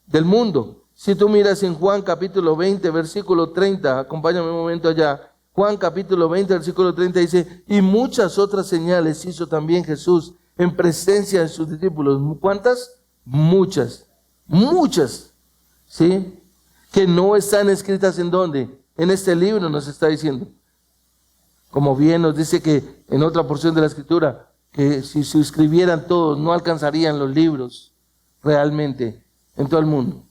del mundo. Si tú miras en Juan capítulo 20, versículo 30, acompáñame un momento allá. Juan capítulo 20, versículo 30 dice: y muchas otras señales hizo también Jesús en presencia de sus discípulos. ¿Cuántas? Muchas, ¿sí? Que no están escritas ¿en dónde? En este libro, nos está diciendo. Como bien nos dice que en otra porción de la Escritura, que si se escribieran todos, no alcanzarían los libros realmente en todo el mundo.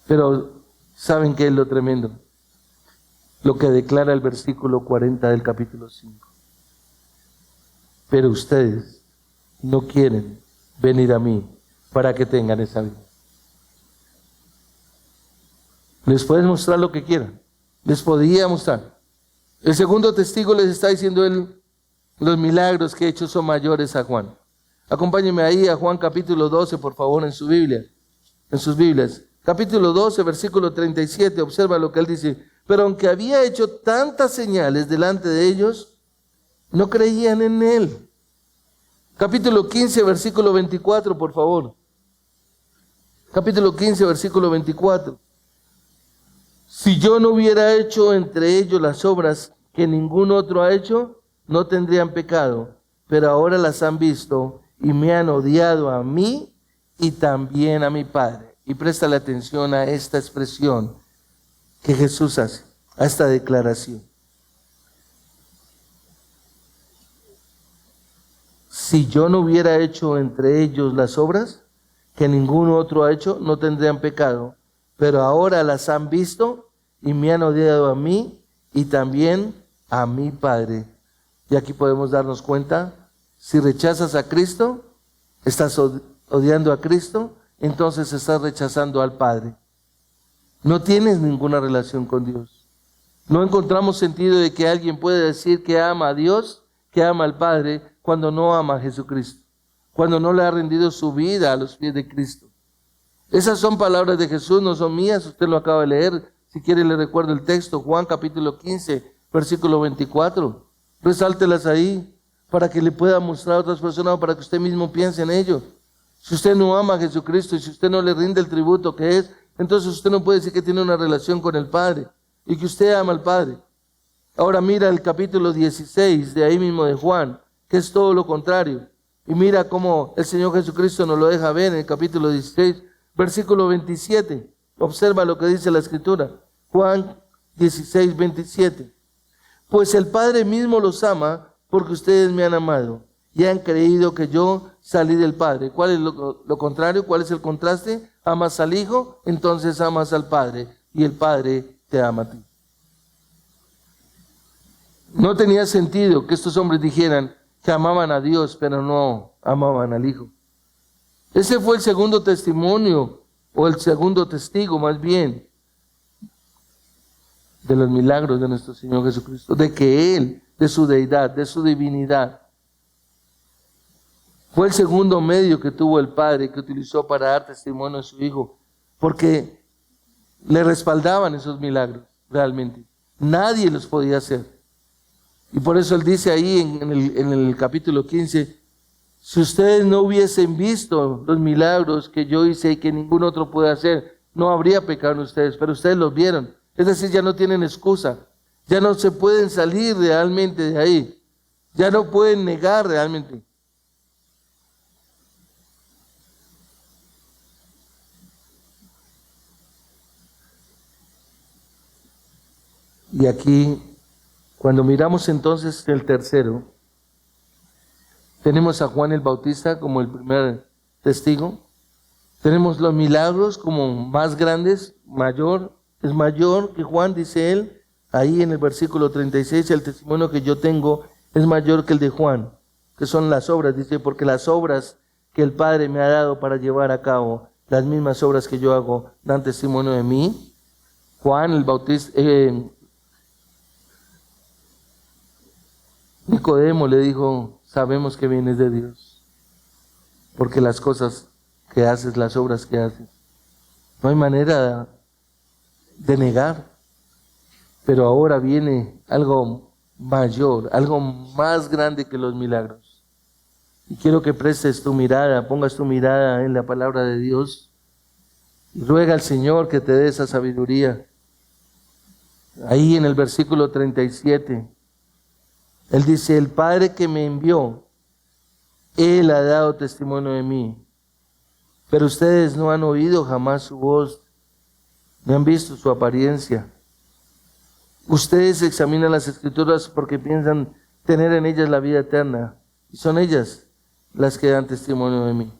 Pero ¿saben qué es lo tremendo? Lo que declara el versículo 40 del capítulo 5. Pero ustedes no quieren venir a mí para que tengan esa vida. Les puedes mostrar lo que quieran. Les podía mostrar. El segundo testigo les está diciendo los milagros que he hecho son mayores a Juan. Acompáñenme ahí a Juan capítulo 12, por favor, en su Biblia, en sus Biblias. Capítulo 12, versículo 37, observa lo que él dice: pero aunque había hecho tantas señales delante de ellos, no creían en él. Capítulo 15, versículo 24, por favor. Capítulo 15, versículo 24. Si yo no hubiera hecho entre ellos las obras que ningún otro ha hecho, no tendrían pecado, pero ahora las han visto y me han odiado a mí y también a mi Padre. Y préstale atención a esta expresión que Jesús hace, a esta declaración. Si yo no hubiera hecho entre ellos las obras que ningún otro ha hecho, no tendrían pecado, pero ahora las han visto y me han odiado a mí y también a mi Padre. Y aquí podemos darnos cuenta: si rechazas a Cristo, estás odiando a Cristo, entonces estás rechazando al Padre. No tienes ninguna relación con Dios. No encontramos sentido de que alguien puede decir que ama a Dios, que ama al Padre, cuando no ama a Jesucristo, cuando no le ha rendido su vida a los pies de Cristo. Esas son palabras de Jesús, no son mías, usted lo acaba de leer. Si quiere le recuerdo el texto, Juan capítulo 15, versículo 24. Resáltelas ahí para que le pueda mostrar a otras personas o para que usted mismo piense en ello. Si usted no ama a Jesucristo y si usted no le rinde el tributo que es, entonces usted no puede decir que tiene una relación con el Padre y que usted ama al Padre. Ahora mira el capítulo 16 de ahí mismo de Juan, que es todo lo contrario. Y mira cómo el Señor Jesucristo nos lo deja ver en el capítulo 16, versículo 27. Observa lo que dice la Escritura. Juan 16, 27. Pues el Padre mismo los ama porque ustedes me han amado y han creído que yo salí del Padre. ¿Cuál es lo contrario? ¿Cuál es el contraste? Amas al Hijo, entonces amas al Padre y el Padre te ama a ti. No tenía sentido que estos hombres dijeran que amaban a Dios, pero no amaban al Hijo. Ese fue el segundo testimonio, o el segundo testigo más bien, de los milagros de nuestro Señor Jesucristo, de que Él, de su deidad, de su divinidad, fue el segundo medio que tuvo el Padre, que utilizó para dar testimonio a su Hijo, porque le respaldaban esos milagros, realmente. Nadie los podía hacer. Y por eso Él dice ahí en el capítulo 15, si ustedes no hubiesen visto los milagros que yo hice y que ningún otro puede hacer, no habría pecado en ustedes, pero ustedes los vieron. Es decir, ya no tienen excusa, ya no se pueden salir realmente de ahí, ya no pueden negar realmente. Y aquí, cuando miramos entonces el tercero, tenemos a Juan el Bautista como el primer testigo. Tenemos los milagros como más grandes, es mayor que Juan, dice él. ahí en el versículo 36, el testimonio que yo tengo es mayor que el de Juan, que son las obras, dice, porque las obras que el Padre me ha dado para llevar a cabo, las mismas obras que yo hago, dan testimonio de mí. Juan el Bautista, Nicodemo le dijo, sabemos que vienes de Dios, porque las cosas que haces, las obras que haces, no hay manera de negar. Pero ahora viene algo mayor, algo más grande que los milagros. Y quiero que prestes tu mirada, pongas tu mirada en la palabra de Dios. Y ruega al Señor que te dé esa sabiduría. Ahí en el versículo 37, Él dice, el Padre que me envió, Él ha dado testimonio de mí. Pero ustedes no han oído jamás su voz, no han visto su apariencia. Ustedes examinan las Escrituras porque piensan tener en ellas la vida eterna. Y son ellas las que dan testimonio de mí.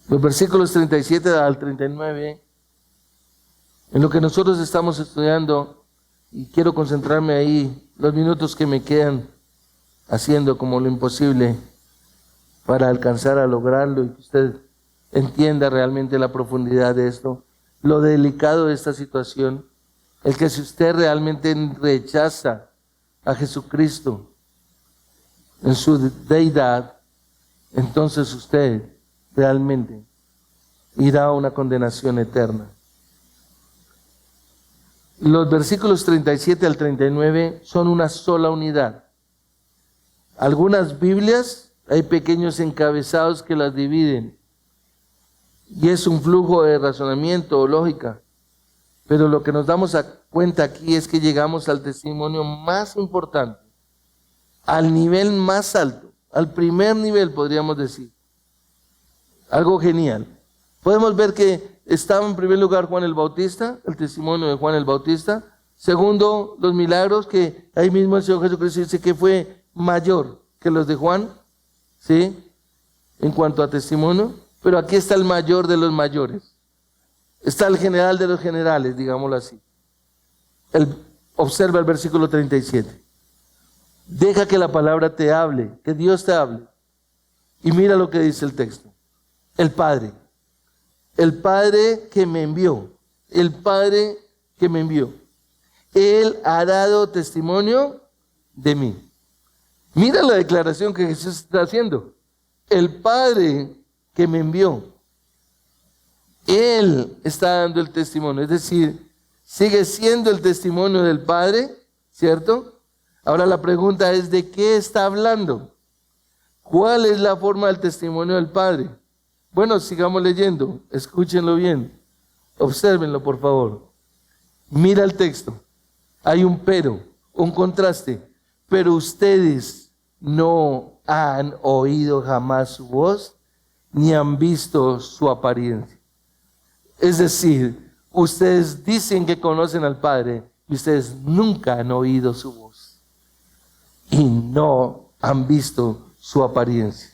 Los versículos 37 al 39, en lo que nosotros estamos estudiando, y quiero concentrarme ahí, los minutos que me quedan, haciendo como lo imposible para alcanzar a lograrlo y que usted entienda realmente la profundidad de esto, lo delicado de esta situación. El que si usted realmente rechaza a Jesucristo en su deidad, entonces usted realmente irá a una condenación eterna. Los versículos 37 al 39 son una sola unidad. Algunas Biblias hay pequeños encabezados que las dividen y es un flujo de razonamiento o lógica. Pero lo que nos damos cuenta aquí es que llegamos al testimonio más importante, al nivel más alto, al primer nivel podríamos decir. Algo genial. Podemos ver que estaba en primer lugar Juan el Bautista, el testimonio de Juan el Bautista. Segundo, los milagros que ahí mismo el Señor Jesucristo dice que fue mayor que los de Juan, ¿sí? En cuanto a testimonio. Pero aquí está el mayor de los mayores. Está el general de los generales, digámoslo así. Observa el versículo 37. Deja que la palabra te hable, que Dios te hable. Y mira lo que dice el texto. El Padre que me envió, el Padre que me envió. Él ha dado testimonio de mí. Mira la declaración que Jesús está haciendo. El Padre que me envió. Él está dando el testimonio, es decir, sigue siendo el testimonio del Padre, ¿cierto? Ahora la pregunta es, ¿de qué está hablando? ¿Cuál es la forma del testimonio del Padre? Bueno, sigamos leyendo, escúchenlo bien, obsérvenlo por favor. Mira el texto, hay un pero, un contraste, pero ustedes no han oído jamás su voz, ni han visto su apariencia. Es decir, ustedes dicen que conocen al Padre y ustedes nunca han oído su voz y no han visto su apariencia.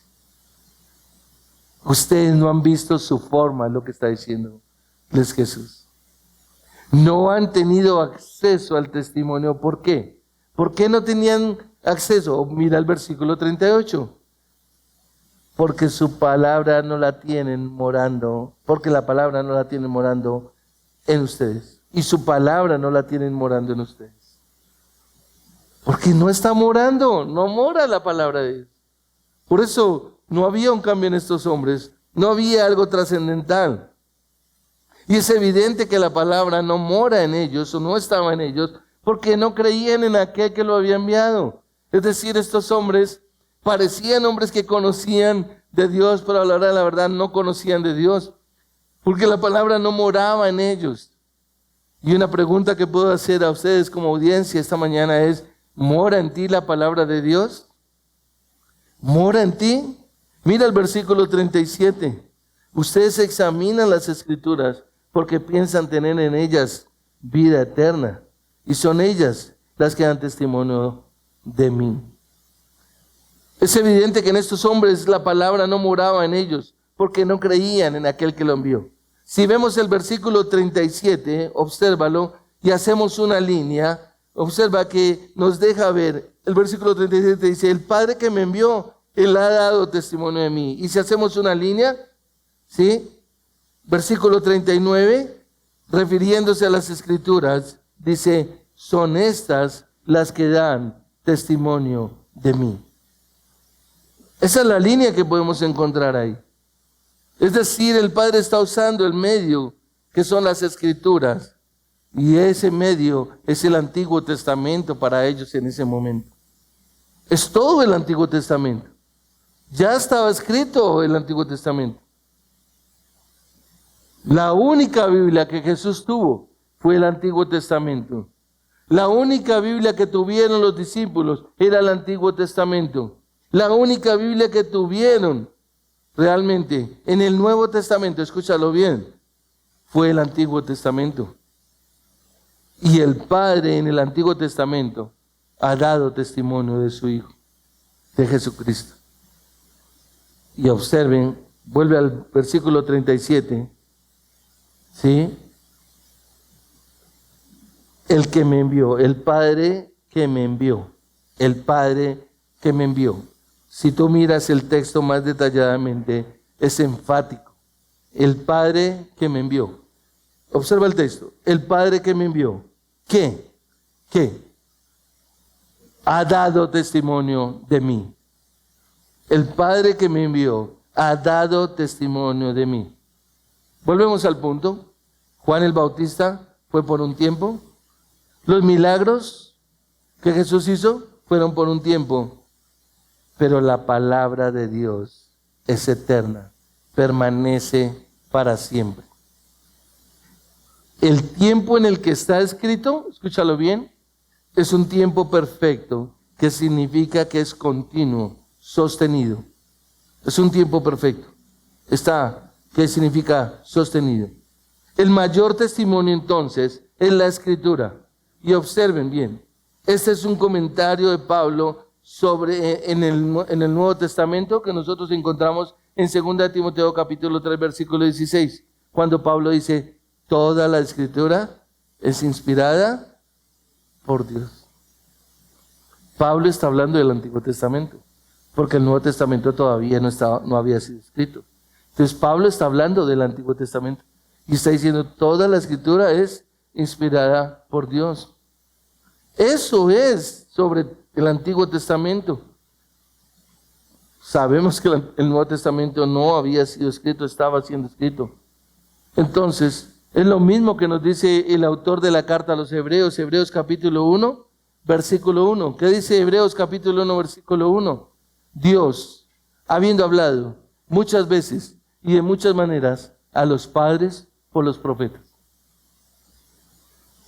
Ustedes no han visto su forma, es lo que está diciendo Jesús. No han tenido acceso al testimonio. ¿Por qué? ¿Por qué no tenían acceso? Mira el versículo 38. Porque su palabra no la tienen morando, porque la palabra no la tienen morando en ustedes. Y su palabra no la tienen morando en ustedes. Porque no está morando, no mora la palabra de Dios. Por eso no había un cambio en estos hombres, no había algo trascendental. Y es evidente que la palabra no mora en ellos o no estaba en ellos porque no creían en aquel que lo había enviado. Es decir, estos hombres parecían hombres que conocían de Dios, pero a la hora de la verdad no conocían de Dios, porque la palabra no moraba en ellos. Y una pregunta que puedo hacer a ustedes como audiencia esta mañana es, ¿mora en ti la palabra de Dios? ¿Mora en ti? Mira el versículo 37. Ustedes examinan las Escrituras porque piensan tener en ellas vida eterna, y son ellas las que dan testimonio de mí. Es evidente que en estos hombres la palabra no moraba en ellos, porque no creían en aquel que lo envió. Si vemos el versículo 37, obsérvalo, y hacemos una línea, observa que nos deja ver, el versículo 37 dice, el Padre que me envió, Él ha dado testimonio de mí. Y si hacemos una línea, ¿sí? Versículo 39, refiriéndose a las Escrituras, dice, son estas las que dan testimonio de mí. Esa es la línea que podemos encontrar ahí. Es decir, el Padre está usando el medio que son las Escrituras, y ese medio es el Antiguo Testamento para ellos en ese momento. Es todo el Antiguo Testamento. Ya estaba escrito el Antiguo Testamento. La única Biblia que Jesús tuvo fue el Antiguo Testamento. La única Biblia que tuvieron los discípulos era el Antiguo Testamento. La única Biblia que tuvieron realmente en el Nuevo Testamento, escúchalo bien, fue el Antiguo Testamento. Y el Padre en el Antiguo Testamento ha dado testimonio de su Hijo, de Jesucristo. Y observen, vuelve al versículo 37, ¿sí? El que me envió, el Padre que me envió, el Padre que me envió. Si tú miras el texto más detalladamente, es enfático. El Padre que me envió. Observa el texto. El Padre que me envió. ¿Qué? Ha dado testimonio de mí. El Padre que me envió ha dado testimonio de mí. Volvemos al punto. Juan el Bautista fue por un tiempo. Los milagros que Jesús hizo fueron por un tiempo. Pero la palabra de Dios es eterna, permanece para siempre. El tiempo en el que está escrito, escúchalo bien, es un tiempo perfecto, que significa que es continuo, sostenido. Es un tiempo perfecto. ¿Qué significa sostenido? El mayor testimonio entonces es la Escritura. Y observen bien, este es un comentario de Pablo en el Nuevo Testamento que nosotros encontramos en 2 Timoteo capítulo 3 versículo 16, cuando Pablo dice, toda la Escritura es inspirada por Dios. Pablo está hablando del Antiguo Testamento, porque el Nuevo Testamento todavía no había sido escrito. Entonces Pablo está hablando del Antiguo Testamento y está diciendo, toda la Escritura es inspirada por Dios. Eso es sobre el Antiguo Testamento. Sabemos que el Nuevo Testamento no había sido escrito, estaba siendo escrito. Entonces, es lo mismo que nos dice el autor de la carta a los Hebreos, Hebreos capítulo 1, versículo 1. ¿Qué dice Hebreos capítulo 1, versículo 1? Dios, habiendo hablado muchas veces y de muchas maneras a los padres por los profetas.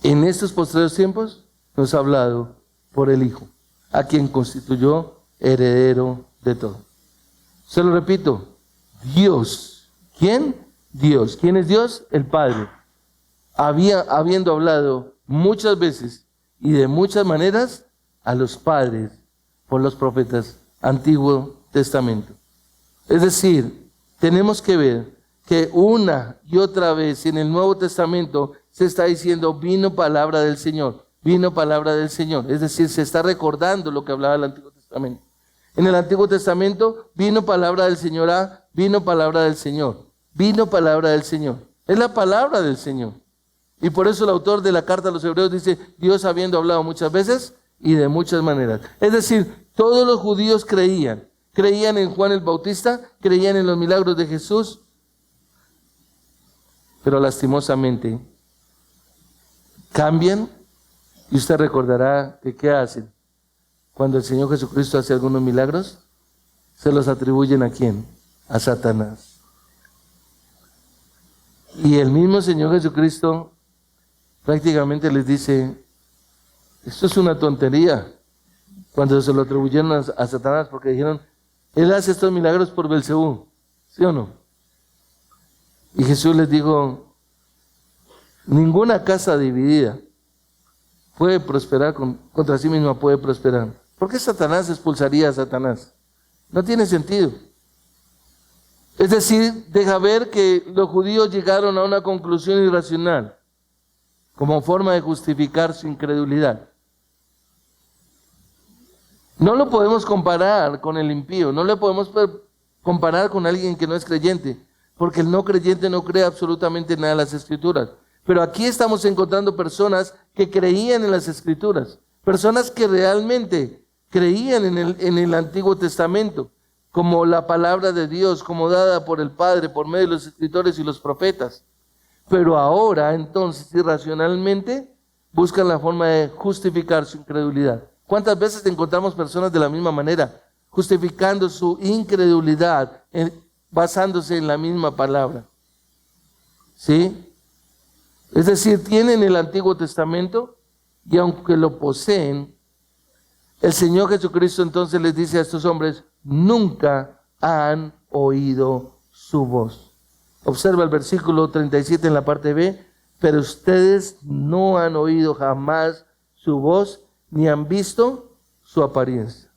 En estos postreros tiempos nos ha hablado por el Hijo, a quien constituyó heredero de todo. Se lo repito, Dios. ¿Quién? Dios. ¿Quién es Dios? El Padre. Habiendo hablado muchas veces y de muchas maneras a los padres por los profetas, Antiguo Testamento. Es decir, tenemos que ver que una y otra vez en el Nuevo Testamento se está diciendo, vino palabra del Señor, vino palabra del Señor. Es decir, se está recordando lo que hablaba el Antiguo Testamento. En el Antiguo Testamento vino palabra del Señor A, vino palabra del Señor, vino palabra del Señor. Es la palabra del Señor. Y por eso el autor de la carta a los Hebreos dice, Dios habiendo hablado muchas veces y de muchas maneras. Es decir, todos los judíos creían en Juan el Bautista, creían en los milagros de Jesús, pero lastimosamente cambian y usted recordará que ¿qué hacen? Cuando el Señor Jesucristo hace algunos milagros, se los atribuyen ¿a quién? A Satanás. Y el mismo Señor Jesucristo prácticamente les dice, esto es una tontería, cuando se lo atribuyeron a Satanás, porque dijeron, Él hace estos milagros por Belcebú, ¿sí o no? Y Jesús les dijo, ninguna casa dividida puede prosperar contra sí misma, puede prosperar. ¿Por qué Satanás expulsaría a Satanás? No tiene sentido. Es decir, deja ver que los judíos llegaron a una conclusión irracional. como forma de justificar su incredulidad. No lo podemos comparar con el impío, no le podemos comparar con alguien que no es creyente, porque el no creyente no cree absolutamente nada en las Escrituras. Pero aquí estamos encontrando personas que creían en las Escrituras, personas que realmente creían en el Antiguo Testamento, como la palabra de Dios, como dada por el Padre, por medio de los escritores y los profetas. Pero ahora, entonces, irracionalmente, buscan la forma de justificar su incredulidad. ¿Cuántas veces encontramos personas de la misma manera, justificando su incredulidad, basándose en la misma palabra? ¿Sí? Es decir, tienen el Antiguo Testamento y aunque lo poseen, el Señor Jesucristo entonces les dice a estos hombres, nunca han oído su voz. Observa el versículo 37 en la parte B, pero ustedes no han oído jamás su voz, ni han visto su apariencia,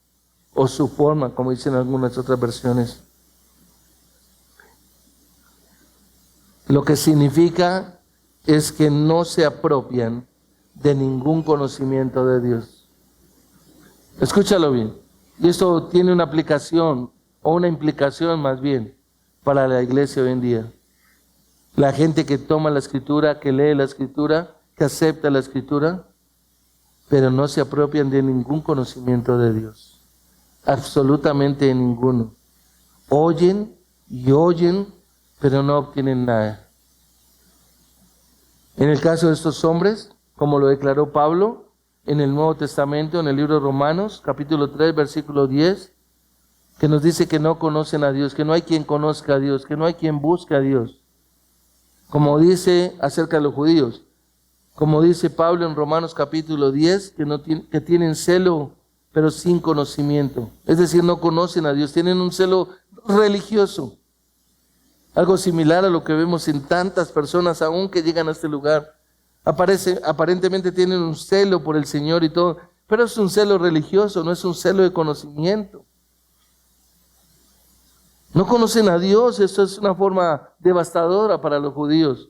o su forma, como dicen algunas otras versiones. Lo que significa es que no se apropian de ningún conocimiento de Dios. Escúchalo bien. Y esto tiene una aplicación, o una implicación más bien, para la iglesia hoy en día. La gente que toma la Escritura, que lee la Escritura, que acepta la Escritura, pero no se apropian de ningún conocimiento de Dios. Absolutamente ninguno. Oyen y oyen, pero no obtienen nada. En el caso de estos hombres, como lo declaró Pablo, en el Nuevo Testamento, en el libro de Romanos, capítulo 3, versículo 10, que nos dice que no conocen a Dios, que no hay quien conozca a Dios, que no hay quien busque a Dios. Como dice acerca de los judíos, como dice Pablo en Romanos capítulo 10, que tienen celo, pero sin conocimiento. Es decir, no conocen a Dios, tienen un celo religioso. Algo similar a lo que vemos en tantas personas aún que llegan a este lugar. Aparentemente tienen un celo por el Señor y todo, pero es un celo religioso, no es un celo de conocimiento. No conocen a Dios, eso es una forma devastadora para los judíos.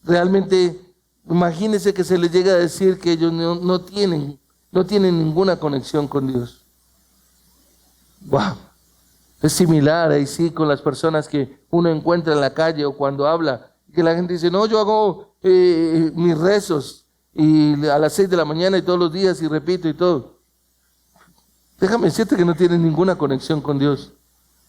Realmente, imagínense que se les llega a decir que ellos no tienen ninguna conexión con Dios. Wow. Es similar ahí sí con las personas que uno encuentra en la calle o cuando habla, que la gente dice, no, yo hago mis rezos y a las 6 de la mañana y todos los días y repito y todo. Déjame decirte que no tienen ninguna conexión con Dios.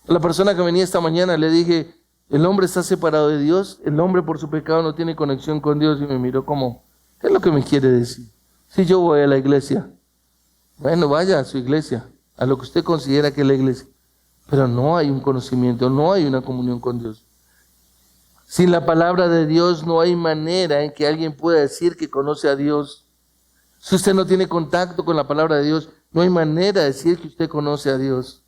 A la persona que venía esta mañana le dije, el hombre está separado de Dios, el hombre por su pecado no tiene conexión con Dios, y me miró como, ¿qué es lo que me quiere decir? Si yo voy a la iglesia, bueno, vaya a su iglesia, a lo que usted considera que es la iglesia, pero no hay un conocimiento, no hay una comunión con Dios. Sin la palabra de Dios no hay manera en que alguien pueda decir que conoce a Dios. Si usted no tiene contacto con la palabra de Dios, no hay manera de decir que usted conoce a Dios.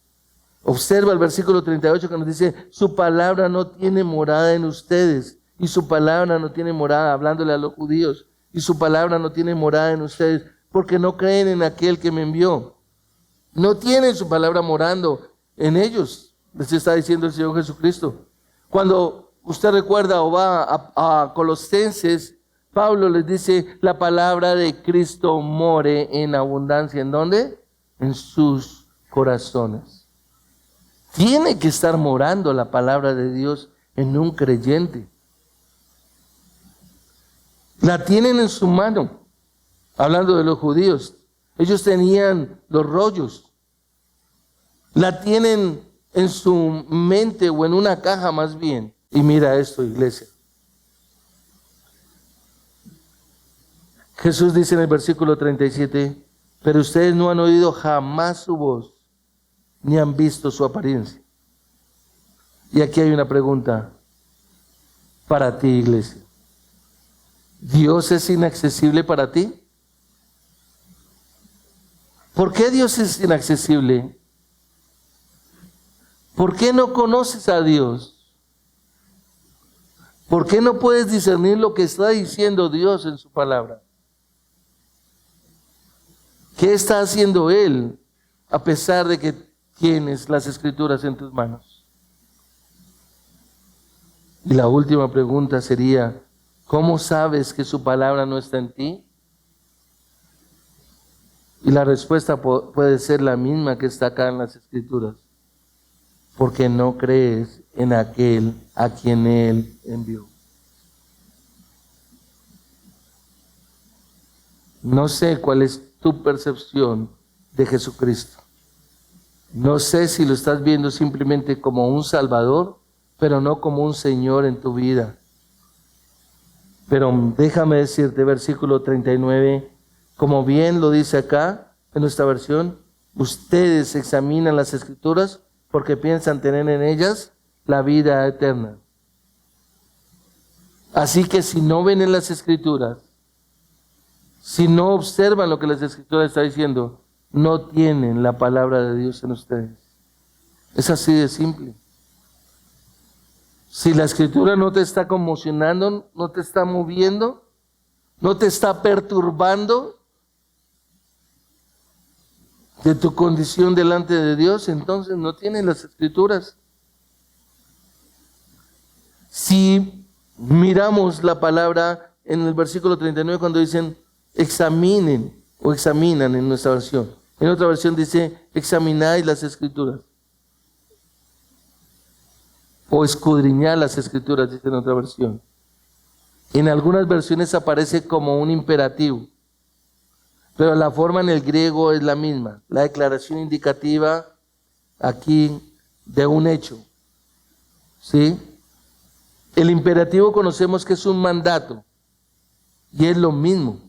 Observa el versículo 38 que nos dice, su palabra no tiene morada en ustedes, y su palabra no tiene morada, hablándole a los judíos, y su palabra no tiene morada en ustedes, porque no creen en aquel que me envió. No tienen su palabra morando en ellos, les está diciendo el Señor Jesucristo. Cuando usted recuerda o va a Colosenses, Pablo les dice, la palabra de Cristo more en abundancia. ¿En dónde? En sus corazones. Tiene que estar morando la palabra de Dios en un creyente. La tienen en su mano. Hablando de los judíos, ellos tenían los rollos. La tienen en su mente o en una caja más bien. Y mira esto, iglesia. Jesús dice en el versículo 37, pero ustedes no han oído jamás su voz, ni han visto su apariencia. Y aquí hay una pregunta para ti, iglesia. ¿Dios es inaccesible para ti? ¿Por qué Dios es inaccesible? ¿Por qué no conoces a Dios? ¿Por qué no puedes discernir lo que está diciendo Dios en su palabra? ¿Qué está haciendo Él a pesar de que tienes las Escrituras en tus manos? Y la última pregunta sería, ¿Cómo sabes que su palabra no está en ti? Y la respuesta puede ser la misma que está acá en las Escrituras. Porque no crees en aquel a quien Él envió. No sé cuál es tu percepción de Jesucristo. No sé si lo estás viendo simplemente como un Salvador, pero no como un Señor en tu vida. Pero déjame decirte, versículo 39, como bien lo dice acá en nuestra versión, ustedes examinan las Escrituras porque piensan tener en ellas la vida eterna. Así que si no ven en las Escrituras, si no observan lo que las Escrituras están diciendo, no tienen la palabra de Dios en ustedes. Es así de simple. Si la Escritura no te está conmocionando, no te está moviendo, no te está perturbando de tu condición delante de Dios, entonces no tienes las Escrituras. Si miramos la palabra en el versículo 39 cuando dicen examinen o examinan en nuestra versión. En otra versión dice examináis las Escrituras. O escudriñar las Escrituras, dice en otra versión. En algunas versiones aparece como un imperativo, pero la forma en el griego es la misma. La declaración indicativa aquí de un hecho. ¿Sí? El imperativo conocemos que es un mandato y es lo mismo.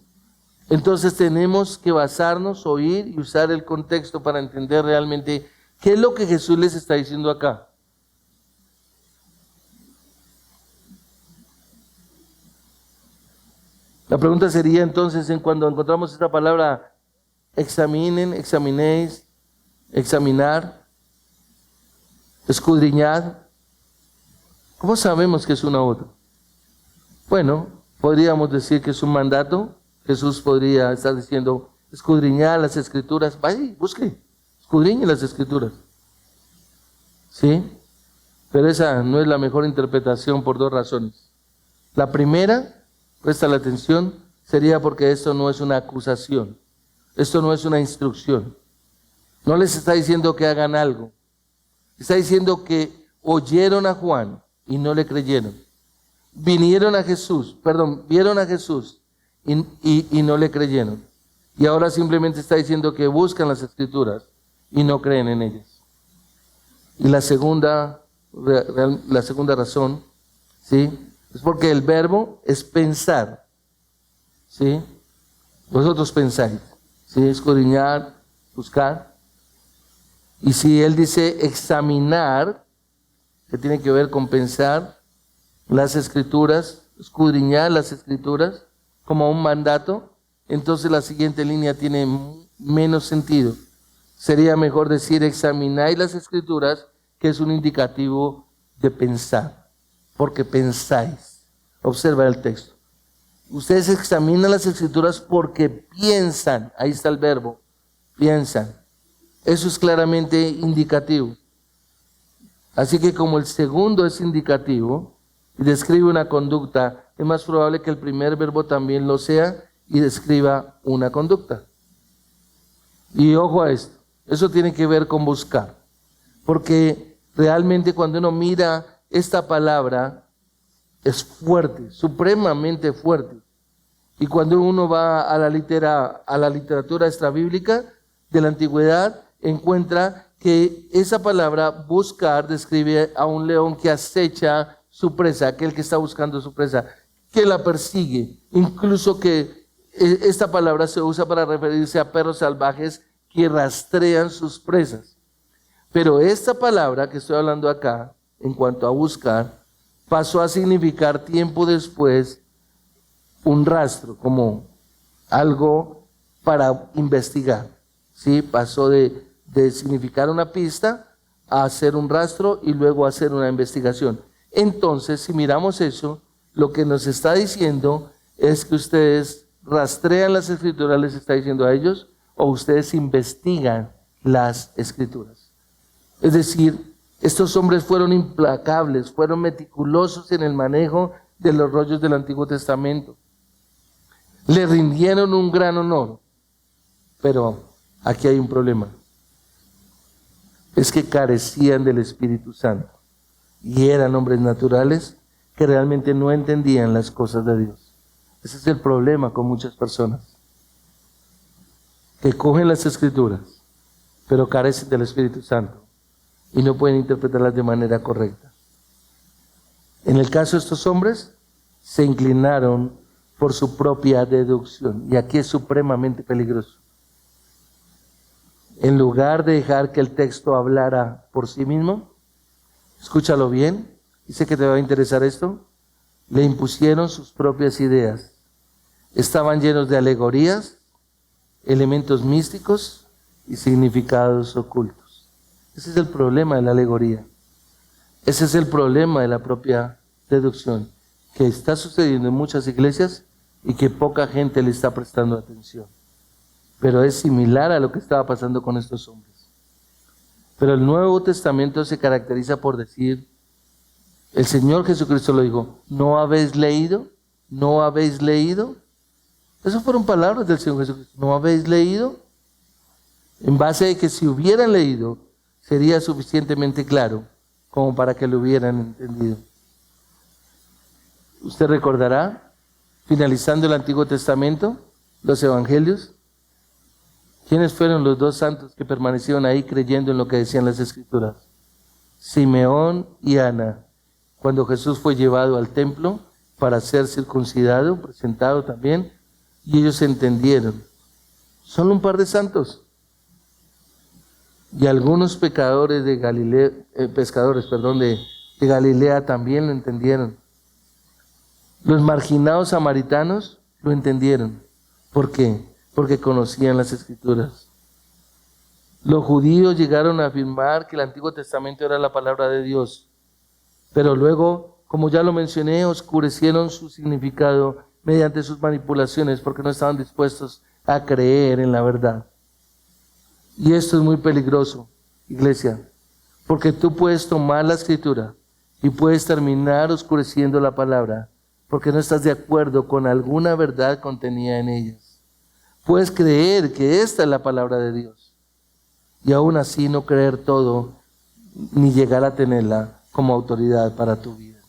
Entonces tenemos que basarnos, oír y usar el contexto para entender realmente qué es lo que Jesús les está diciendo acá. La pregunta sería entonces, en cuando encontramos esta palabra, examinen, examinéis, examinar, escudriñad, ¿cómo sabemos que es una u otra? Bueno, podríamos decir que es un mandato. Jesús podría estar diciendo, escudriñad las Escrituras, vaya y busque, escudriñe las Escrituras. ¿Sí? Pero esa no es la mejor interpretación por dos razones. La primera, presta la atención, sería porque esto no es una acusación, esto no es una instrucción. No les está diciendo que hagan algo, está diciendo que oyeron a Juan y no le creyeron. Vieron a Jesús y no le creyeron. Y ahora simplemente está diciendo que buscan las Escrituras y no creen en ellas. Y la segunda razón, ¿sí?, es porque el verbo es pensar. ¿Sí? Vosotros pensáis. ¿Sí? Escudriñar, buscar. Y si él dice examinar, que tiene que ver con pensar las Escrituras, escudriñar las Escrituras como un mandato, entonces la siguiente línea tiene menos sentido. Sería mejor decir examináis las Escrituras, que es un indicativo de pensar. Porque pensáis. Observa el texto. Ustedes examinan las Escrituras porque piensan. Ahí está el verbo. Piensan. Eso es claramente indicativo. Así que como el segundo es indicativo y describe una conducta, es más probable que el primer verbo también lo sea y describa una conducta. Y ojo a esto. Eso tiene que ver con buscar. Porque realmente cuando uno mira esta palabra es fuerte, supremamente fuerte. Y cuando uno va a la literatura extrabíblica de la antigüedad, encuentra que esa palabra buscar describe a un león que acecha su presa, aquel que está buscando su presa, que la persigue. Incluso que esta palabra se usa para referirse a perros salvajes que rastrean sus presas. Pero esta palabra que estoy hablando acá, en cuanto a buscar, pasó a significar tiempo después un rastro, como algo para investigar. ¿Sí? Pasó de significar una pista a hacer un rastro y luego a hacer una investigación. Entonces, si miramos eso, lo que nos está diciendo es que ustedes rastrean las Escrituras, les está diciendo a ellos, o ustedes investigan las Escrituras. Es decir, estos hombres fueron implacables, fueron meticulosos en el manejo de los rollos del Antiguo Testamento. Le rindieron un gran honor, pero aquí hay un problema. Es que carecían del Espíritu Santo y eran hombres naturales que realmente no entendían las cosas de Dios. Ese es el problema con muchas personas, que cogen las Escrituras, pero carecen del Espíritu Santo y no pueden interpretarlas de manera correcta. En el caso de estos hombres, se inclinaron por su propia deducción, y aquí es supremamente peligroso. En lugar de dejar que el texto hablara por sí mismo, escúchalo bien, y sé que te va a interesar esto, le impusieron sus propias ideas. Estaban llenos de alegorías, elementos místicos y significados ocultos. Ese es el problema de la alegoría. Ese es el problema de la propia deducción, que está sucediendo en muchas iglesias y que poca gente le está prestando atención. Pero es similar a lo que estaba pasando con estos hombres. Pero el Nuevo Testamento se caracteriza por decir, el Señor Jesucristo lo dijo, ¿no habéis leído? ¿No habéis leído? Esas fueron palabras del Señor Jesucristo. ¿No habéis leído? En base a que si hubieran leído, sería suficientemente claro como para que lo hubieran entendido. Usted recordará, finalizando el Antiguo Testamento, los Evangelios, ¿quiénes fueron los dos santos que permanecieron ahí creyendo en lo que decían las Escrituras? Simeón y Ana. Cuando Jesús fue llevado al templo para ser circuncidado, presentado también, y ellos entendieron. Solo un par de santos. Y algunos pescadores de Galilea también lo entendieron. Los marginados samaritanos lo entendieron. ¿Por qué? Porque conocían las Escrituras. Los judíos llegaron a afirmar que el Antiguo Testamento era la palabra de Dios, pero luego, como ya lo mencioné, oscurecieron su significado mediante sus manipulaciones porque no estaban dispuestos a creer en la verdad. Y esto es muy peligroso, iglesia, porque tú puedes tomar la Escritura y puedes terminar oscureciendo la palabra porque no estás de acuerdo con alguna verdad contenida en ellas. Puedes creer que esta es la palabra de Dios y aún así no creer todo ni llegar a tenerla como autoridad para tu vida.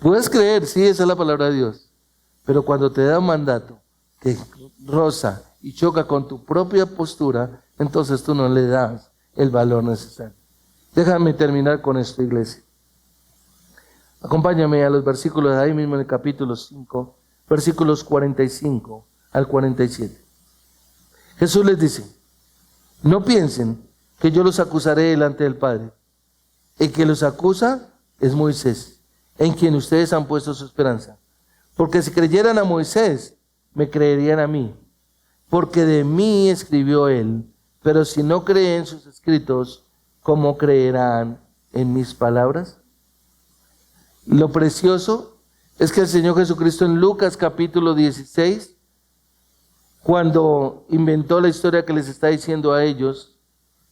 Puedes creer, sí, esa es la palabra de Dios, pero cuando te da un mandato que roza y choca con tu propia postura, entonces tú no le das el valor necesario. Déjame terminar con esto, iglesia. Acompáñame a los versículos ahí mismo en el capítulo 5, versículos 45 al 47. Jesús les dice, no piensen que yo los acusaré delante del Padre. El que los acusa es Moisés, en quien ustedes han puesto su esperanza. Porque si creyeran a Moisés, me creerían a mí, porque de mí escribió él. Pero si no creen sus escritos, ¿cómo creerán en mis palabras? Lo precioso es que el Señor Jesucristo en Lucas capítulo 16, cuando inventó la historia que les está diciendo a ellos,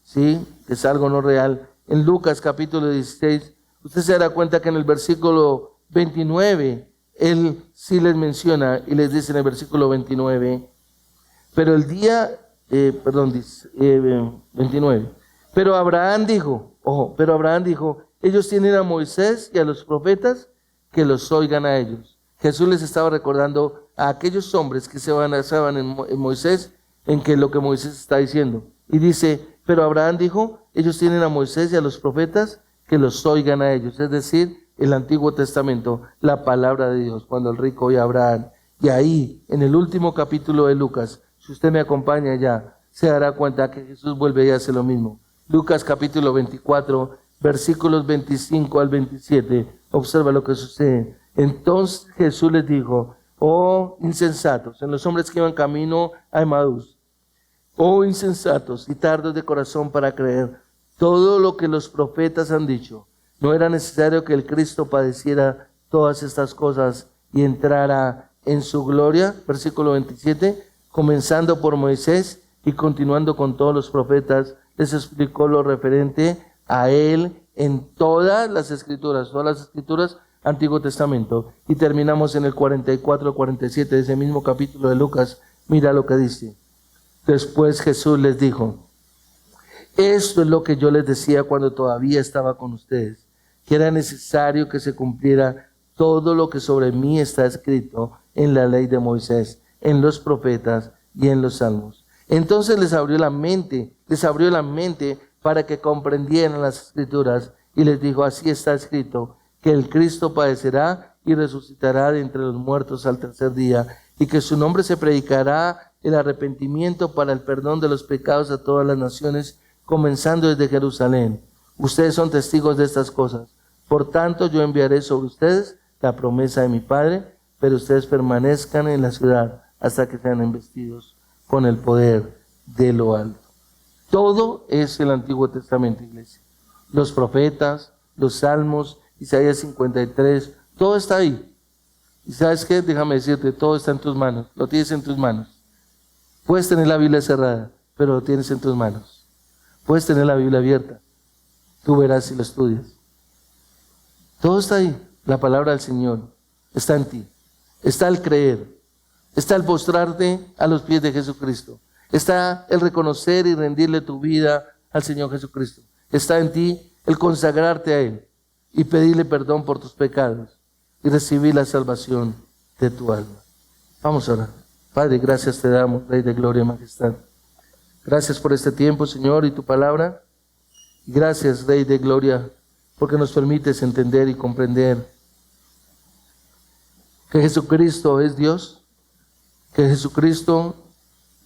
¿sí?, que es algo no real, en Lucas capítulo 16, usted se dará cuenta que en el versículo 29, Él sí les menciona y les dice en el versículo 29, pero el día, 29, pero Abraham dijo, ellos tienen a Moisés y a los profetas, que los oigan a ellos. Jesús les estaba recordando a aquellos hombres que se basaban en Moisés, en que lo que Moisés está diciendo. Y dice, pero Abraham dijo, ellos tienen a Moisés y a los profetas, que los oigan a ellos. Es decir, el Antiguo Testamento, la palabra de Dios, cuando el rico oye a Abraham. Y ahí, en el último capítulo de Lucas, si usted me acompaña ya, se dará cuenta que Jesús vuelve y hace lo mismo. Lucas capítulo 24, versículos 25 al 27, observa lo que sucede. Entonces Jesús les dijo, oh insensatos, en los hombres que iban camino a Emaús, oh insensatos y tardos de corazón para creer todo lo que los profetas han dicho. ¿No era necesario que el Cristo padeciera todas estas cosas y entrara en su gloria? Versículo 27, comenzando por Moisés y continuando con todos los profetas, les explicó lo referente a él en todas las escrituras. Todas las escrituras Antiguo Testamento. Y terminamos en el 44-47 de ese mismo capítulo de Lucas. Mira lo que dice. Después Jesús les dijo: esto es lo que yo les decía cuando todavía estaba con ustedes, que era necesario que se cumpliera todo lo que sobre mí está escrito en la ley de Moisés, en los profetas y en los salmos. Entonces les abrió la mente para que comprendieran las escrituras y les dijo: así está escrito, que el Cristo padecerá y resucitará de entre los muertos al tercer día, y que su nombre se predicará el arrepentimiento para el perdón de los pecados a todas las naciones, comenzando desde Jerusalén. Ustedes son testigos de estas cosas. Por tanto, yo enviaré sobre ustedes la promesa de mi Padre, pero ustedes permanezcan en la ciudad hasta que sean investidos con el poder de lo alto. Todo es el Antiguo Testamento, iglesia. Los profetas, los salmos, Isaías 53, todo está ahí. ¿Y sabes qué? Déjame decirte, todo está en tus manos, lo tienes en tus manos. Puedes tener la Biblia cerrada, pero lo tienes en tus manos. Puedes tener la Biblia abierta, tú verás si lo estudias. Todo está ahí, la palabra del Señor está en ti. Está el creer, está el postrarte a los pies de Jesucristo. Está el reconocer y rendirle tu vida al Señor Jesucristo. Está en ti el consagrarte a Él y pedirle perdón por tus pecados y recibir la salvación de tu alma. Vamos a orar. Padre, gracias te damos, Rey de gloria y majestad. Gracias por este tiempo, Señor, y tu palabra. Gracias, Rey de gloria, porque nos permites entender y comprender que Jesucristo es Dios, que Jesucristo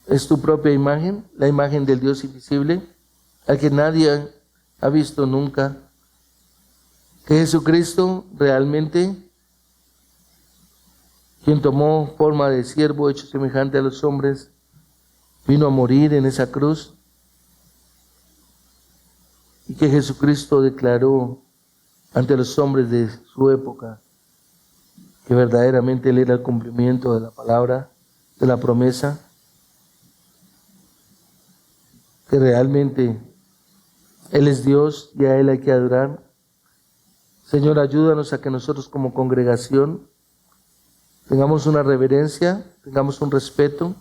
es tu propia imagen, la imagen del Dios invisible, al que nadie ha visto nunca. Que Jesucristo realmente, quien tomó forma de siervo hecho semejante a los hombres, vino a morir en esa cruz, y que Jesucristo declaró ante los hombres de su época que verdaderamente Él era el cumplimiento de la palabra, de la promesa, que realmente Él es Dios y a Él hay que adorar. Señor, ayúdanos a que nosotros como congregación tengamos una reverencia, tengamos un respeto,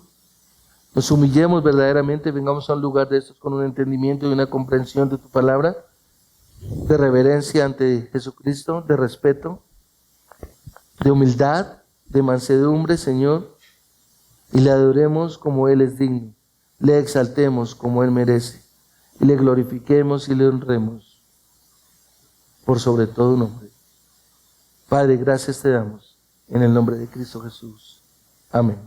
nos humillemos verdaderamente, vengamos a un lugar de estos con un entendimiento y una comprensión de tu palabra, de reverencia ante Jesucristo, de respeto, de humildad, de mansedumbre, Señor, y le adoremos como Él es digno, le exaltemos como Él merece, y le glorifiquemos y le honremos por sobre todo nombre. Padre, gracias te damos en el nombre de Cristo Jesús. Amén.